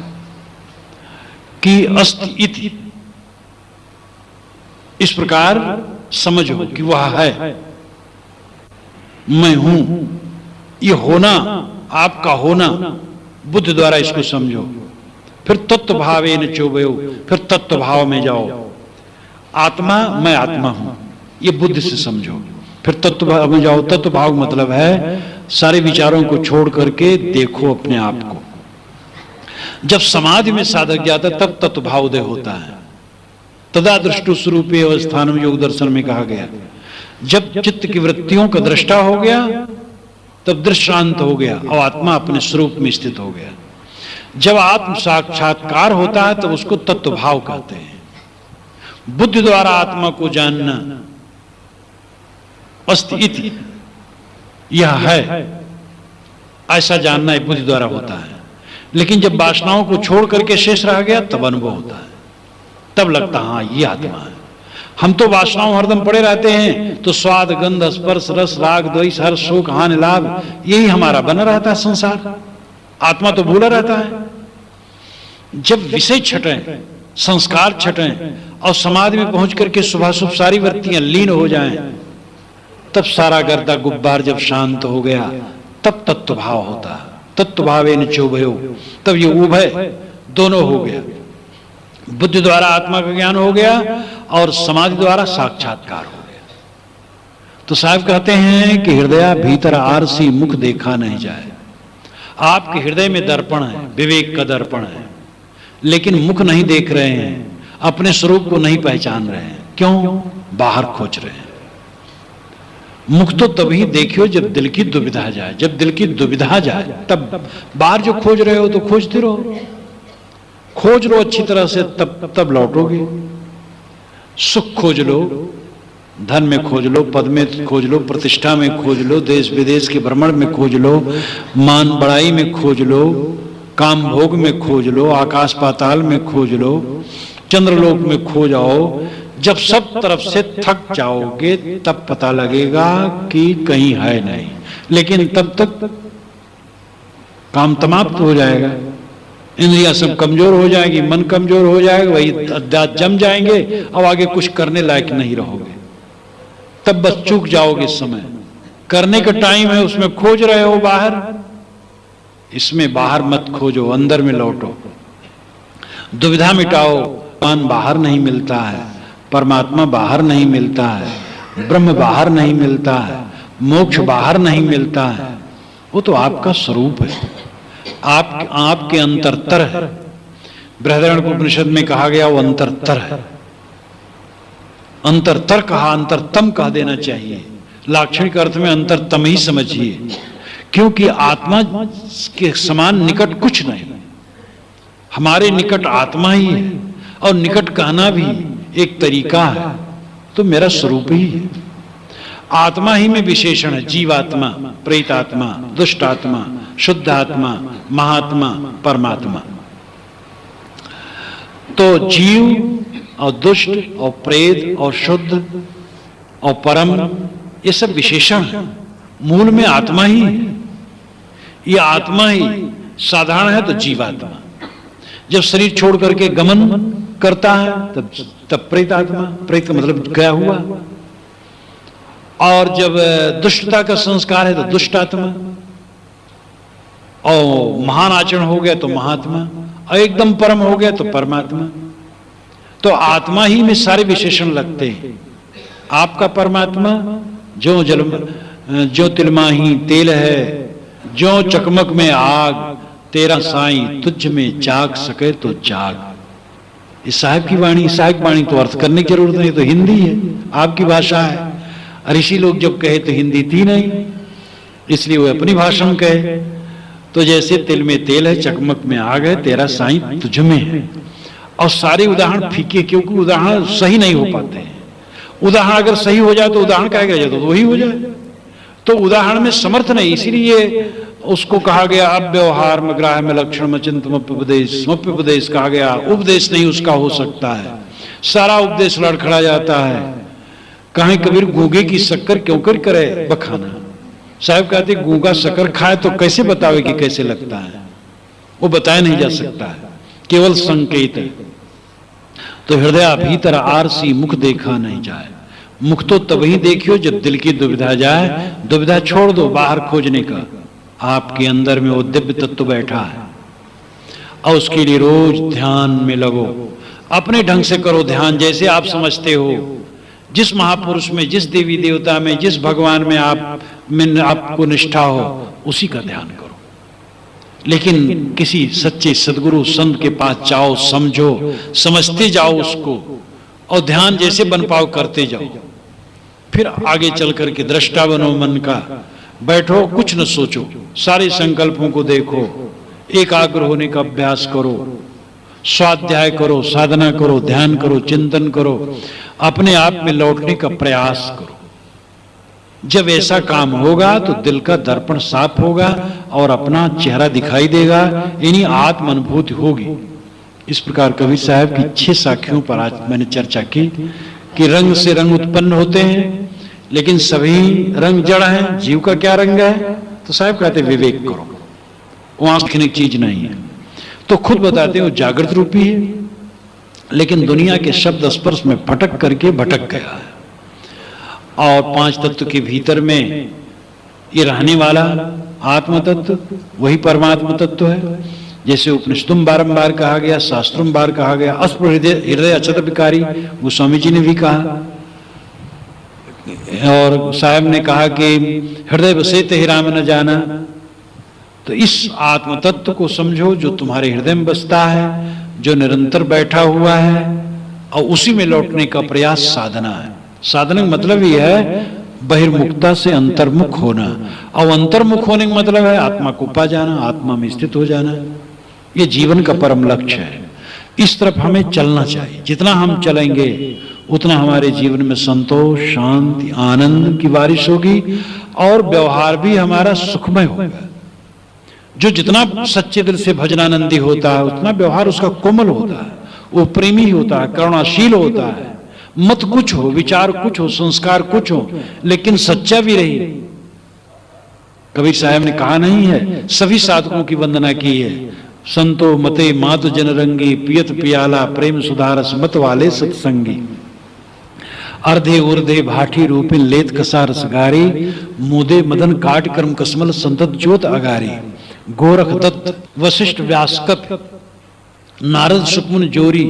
कि अस्ति इति, इस प्रकार समझो कि वह है, मैं हूं। ये होना, आपका होना, बुद्ध द्वारा इसको समझो। फिर तत्व भावेन चोभयो, फिर तत्व भाव में जाओ। आत्मा, मैं आत्मा हूं, ये बुद्ध से समझो। फिर तत्व भाव में जाओ। तत्व भाव मतलब है सारे विचारों को छोड़ करके देखो अपने आप को। जब समाधि में साधक जाता तब तत्व भाव उदय होता है। तदा दृष्टु स्वरूपे अवस्थानम योग दर्शन में कहा गया। जब चित्त की वृत्तियों का दृष्टा हो गया तब दृश्य शांत हो गया और आत्मा अपने स्वरूप में स्थित हो गया। जब आत्म साक्षात्कार होता है तब उसको तत्व भाव कहते हैं। बुद्धि द्वारा आत्मा को जानना, अस्ति इति, यह है, ऐसा जानना बुद्धि द्वारा होता है। लेकिन जब वासनाओं को छोड़ करके शेष रह गया तब अनुभव होता है। तब लगता हाँ ये आत्मा है। हम तो वासनाओं हरदम पड़े रहते हैं, तो स्वाद गंध स्पर्श रस राग द्वेष हर्ष शोक हानि लाभ यही हमारा बना रहता है संसार। आत्मा तो भूला रहता है। जब विषय छटें, संस्कार छटें और समाधि में पहुंच करके शुभाशुभ सारी वृत्तियां लीन हो जाएं, तब सारा गर्दा गुब्बार जब शांत हो गया, तब तत्व भाव होता है। तत्व भावेन चोभयो, तब ये उभय दोनों हो गया। बुद्धि द्वारा आत्मा का ज्ञान हो गया और समाधि द्वारा साक्षात्कार हो गया। तो साहब कहते हैं कि हृदय भीतर आरसी मुख देखा नहीं जाए। आपके हृदय में दर्पण है, विवेक का दर्पण है, लेकिन मुख नहीं देख रहे हैं, अपने स्वरूप को नहीं पहचान रहे हैं। क्यों? बाहर खोज रहे हैं। मुख तो तभी देखियो जब दिल की दुविधा जाए। जब दिल की दुविधा जाए तब बाहर जो खोज रहे हो तो खोजते रहो, खोज लो अच्छी तरह से, तब लौटोगे। सुख खोज लो, धन में खोज लो, पद में खोज लो, प्रतिष्ठा में खोज लो, देश विदेश के भ्रमण में खोज लो, मान बड़ाई में खोज लो, काम भोग में खोज लो, आकाश पाताल में खोज लो, चंद्रलोक में खो जाओ। जब सब तरफ से थक जाओगे तब पता लगेगा कि कहीं है नहीं। लेकिन तब तक काम समाप्त हो जाएगा, इंद्रियां सब कमजोर हो जाएगी, मन कमजोर हो जाएगा, वही अध्यात्म जम जाएंगे और आगे कुछ करने लायक नहीं रहोगे। तब बस चूक जाओगे। समय करने का टाइम है, उसमें खोज रहे हो बाहर, इसमें बाहर मत खोजो, अंदर में लौटो। दुविधा मिटाओ। मान बाहर नहीं मिलता है, परमात्मा बाहर नहीं मिलता है, ब्रह्म बाहर नहीं मिलता है, मोक्ष बाहर नहीं मिलता है। वो तो आपका स्वरूप है, आपके अंतरतर है। बृहदारण्यकोपनिषद में कहा गया वो अंतरतर है। अंतरतर कहा, अंतरतम कह देना चाहिए। लाक्षणिक अर्थ में अंतरतम ही समझिए, क्योंकि आत्मा के समान निकट कुछ नहीं। हमारे निकट आत्मा ही है, और निकट कहना भी एक तरीका है। तो मेरा स्वरूप ही है। आत्मा ही में विशेषण है। जीवात्मा, प्रेतात्मा, दुष्ट आत्मा, शुद्ध आत्मा, महात्मा, परमात्मा। तो जीव और दुष्ट और प्रेत और शुद्ध और परम, ये सब विशेषण है। मूल में आत्मा ही है। ये आत्मा ही साधारण है तो जीवात्मा। जब शरीर छोड़ करके गमन करता है तब प्रेतात्मा, प्रेत का मतलब गया हुआ। और जब दुष्टता का संस्कार है तो दुष्ट आत्मा, और महान आचरण हो गया तो महात्मा, और एकदम परम हो गया तो परमात्मा। तो आत्मा ही में सारे विशेषण लगते हैं। आपका परमात्मा जो तिलमाही तेल है, जो चकमक में आग, तेरा साईं तुझ में जाग सके तो जाग। इस साहिब की वाणी, साहिब वाणी तो अर्थ करने की जरूरत नहीं, तो हिंदी है, आपकी भाषा है। ऋषि लोग जब कहे तो हिंदी थी नहीं, इसलिए वो अपनी भाषा में कहे। तो जैसे तिल में तेल है, चकमक में आग है, तेरा साईं तुझ में है। और सारे उदाहरण फीके, क्योंकि उदाहरण सही नहीं हो पाते हैं। उदाहरण अगर सही हो जाए तो उदाहरण क्या कहा जाए, तो वही हो जाए। तो उदाहरण में समर्थ नहीं, इसीलिए उसको कहा गया अव्यवहार में ग्राह में लक्षण में चिंतमप्युपदेश कहा गया। उपदेश नहीं उसका हो सकता है, सारा उपदेश लड़खड़ा जाता है। कहीं कबीर गूंगे की शक्कर क्यों कर करे बखाना। साहब कहते गूंगा शक्कर खाए तो कैसे बतावे कि कैसे लगता है, वो बताया नहीं जा सकता है, केवल संकेत है। तो हृदय भीतर आरसी मुख देखा नहीं जाए। मुख तो तभी देखियो जब दिल की दुविधा जाए। दुविधा छोड़ दो बाहर खोजने का, आपके अंदर में वो दिव्य तत्व बैठा है। और उसके लिए रोज ध्यान में लगो, अपने ढंग से करो ध्यान जैसे आप समझते हो। जिस महापुरुष में, जिस देवी देवता में, जिस भगवान में आपको निष्ठा हो, उसी का ध्यान करो। लेकिन किसी सच्चे सदगुरु संत के पास जाओ, समझो, समझते जाओ उसको, और ध्यान जैसे बन पाओ करते जाओ। फिर आगे चल करके दृष्टा बनो मन का। बैठो, कुछ न सोचो, सारे संकल्पों को देखो, एकाग्र होने का अभ्यास करो, स्वाध्याय करो, साधना करो, ध्यान करो, चिंतन करो, अपने आप में लौटने का प्रयास करो। जब ऐसा काम होगा तो दिल का दर्पण साफ होगा और अपना चेहरा दिखाई देगा, यानी आत्म अनुभूति होगी इस प्रकार कबीर साहब की 6 साखियों पर आज मैंने चर्चा की कि रंग से रंग उत्पन्न होते हैं, लेकिन सभी रंग जड़ हैं। जीव का क्या रंग है? तो साहब कहते विवेक करो, वो आंख की चीज नहीं है। तो खुद बताते हो जागृत रूपी है, लेकिन दुनिया के शब्द स्पर्श में फटक करके भटक गया है। और 5 तत्व के भीतर में ये रहने वाला आत्म तत्व वही परमात्मा तत्व है। जैसे उपनिषदों में बारंबार कहा गया, शास्त्रों में बार कहा गया, अस्पृह हृदय अचत विकारी, वो स्वामी जी ने भी कहा। और साहब ने कहा कि हृदय बसे ते राम न जाना। तो इस आत्म तत्व को समझो जो तुम्हारे हृदय में बसता है, जो निरंतर बैठा हुआ है, और उसी में लौटने का प्रयास साधना है। साधना का मतलब यह है बहिर्मुखता से अंतर्मुख होना, और अंतर्मुख होने का मतलब है आत्मा को पा जाना, आत्मा में स्थित हो जाना। ये जीवन का परम लक्ष्य है। इस तरफ हमें चलना चाहिए। जितना हम चलेंगे उतना हमारे जीवन में संतोष, शांति, आनंद की बारिश होगी, और व्यवहार भी हमारा सुखमय होगा। जो जितना सच्चे दिल से भजनानंदी होता है उतना व्यवहार उसका कोमल होता है, वो प्रेमी होता है, करुणाशील होता है। मत कुछ हो, विचार कुछ हो, संस्कार कुछ हो, लेकिन सच्चा भी रही। कबीर साहब ने कहा नहीं है, सभी साधकों की वंदना की है। संतो मते मात जनरंगी, पियत पियाला प्रेम सुधारस मत वाले सत्संगी। अर्धे उर्धे भाठी रूपिन लेत कसार सगारी, मुदे मदन काट कर्म कसमल संतत ज्योत अगारी। गोरख दत्त वशिष्ठ व्यासकप नारद सुकमुन जोरी,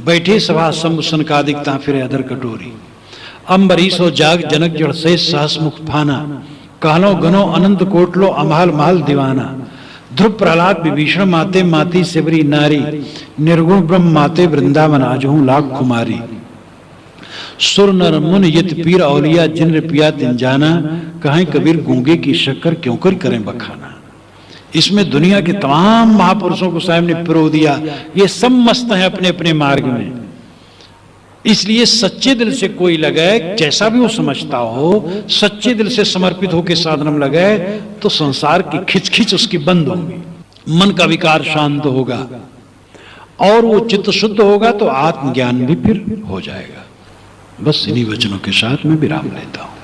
बैठे सभा शंभु सनकादिकता फिरे अधर कटोरी। अम्बरीश हो जाग जनक जड़ से सहस मुख फाना, कहलो गनो अनंत कोटलो अमहल महल दीवाना। ध्रुव प्रहलाद विभीषण माते माती सिवरी नारी, निर्गुण ब्रह्म माते वृंदावन आजहूं लाख कुमारी। सुर नर मुन यत पीर औलिया जिन पिया तिन जाना, कहें कबीर गूंगे की शक्कर क्यों कर करें बखाना। इसमें दुनिया के तमाम महापुरुषों को साहब ने पिरो दिया। ये सब मस्त हैं अपने अपने मार्ग में। इसलिए सच्चे दिल से कोई लगे, जैसा भी वो समझता हो, सच्चे दिल से समर्पित होकर साधना में लगे, तो संसार की खिचखिच उसकी बंद होगी, मन का विकार शांत होगा, और वो चित्त शुद्ध होगा, तो आत्मज्ञान भी फिर हो जाएगा। बस इन्हीं वचनों के साथ मैं विराम लेता हूं।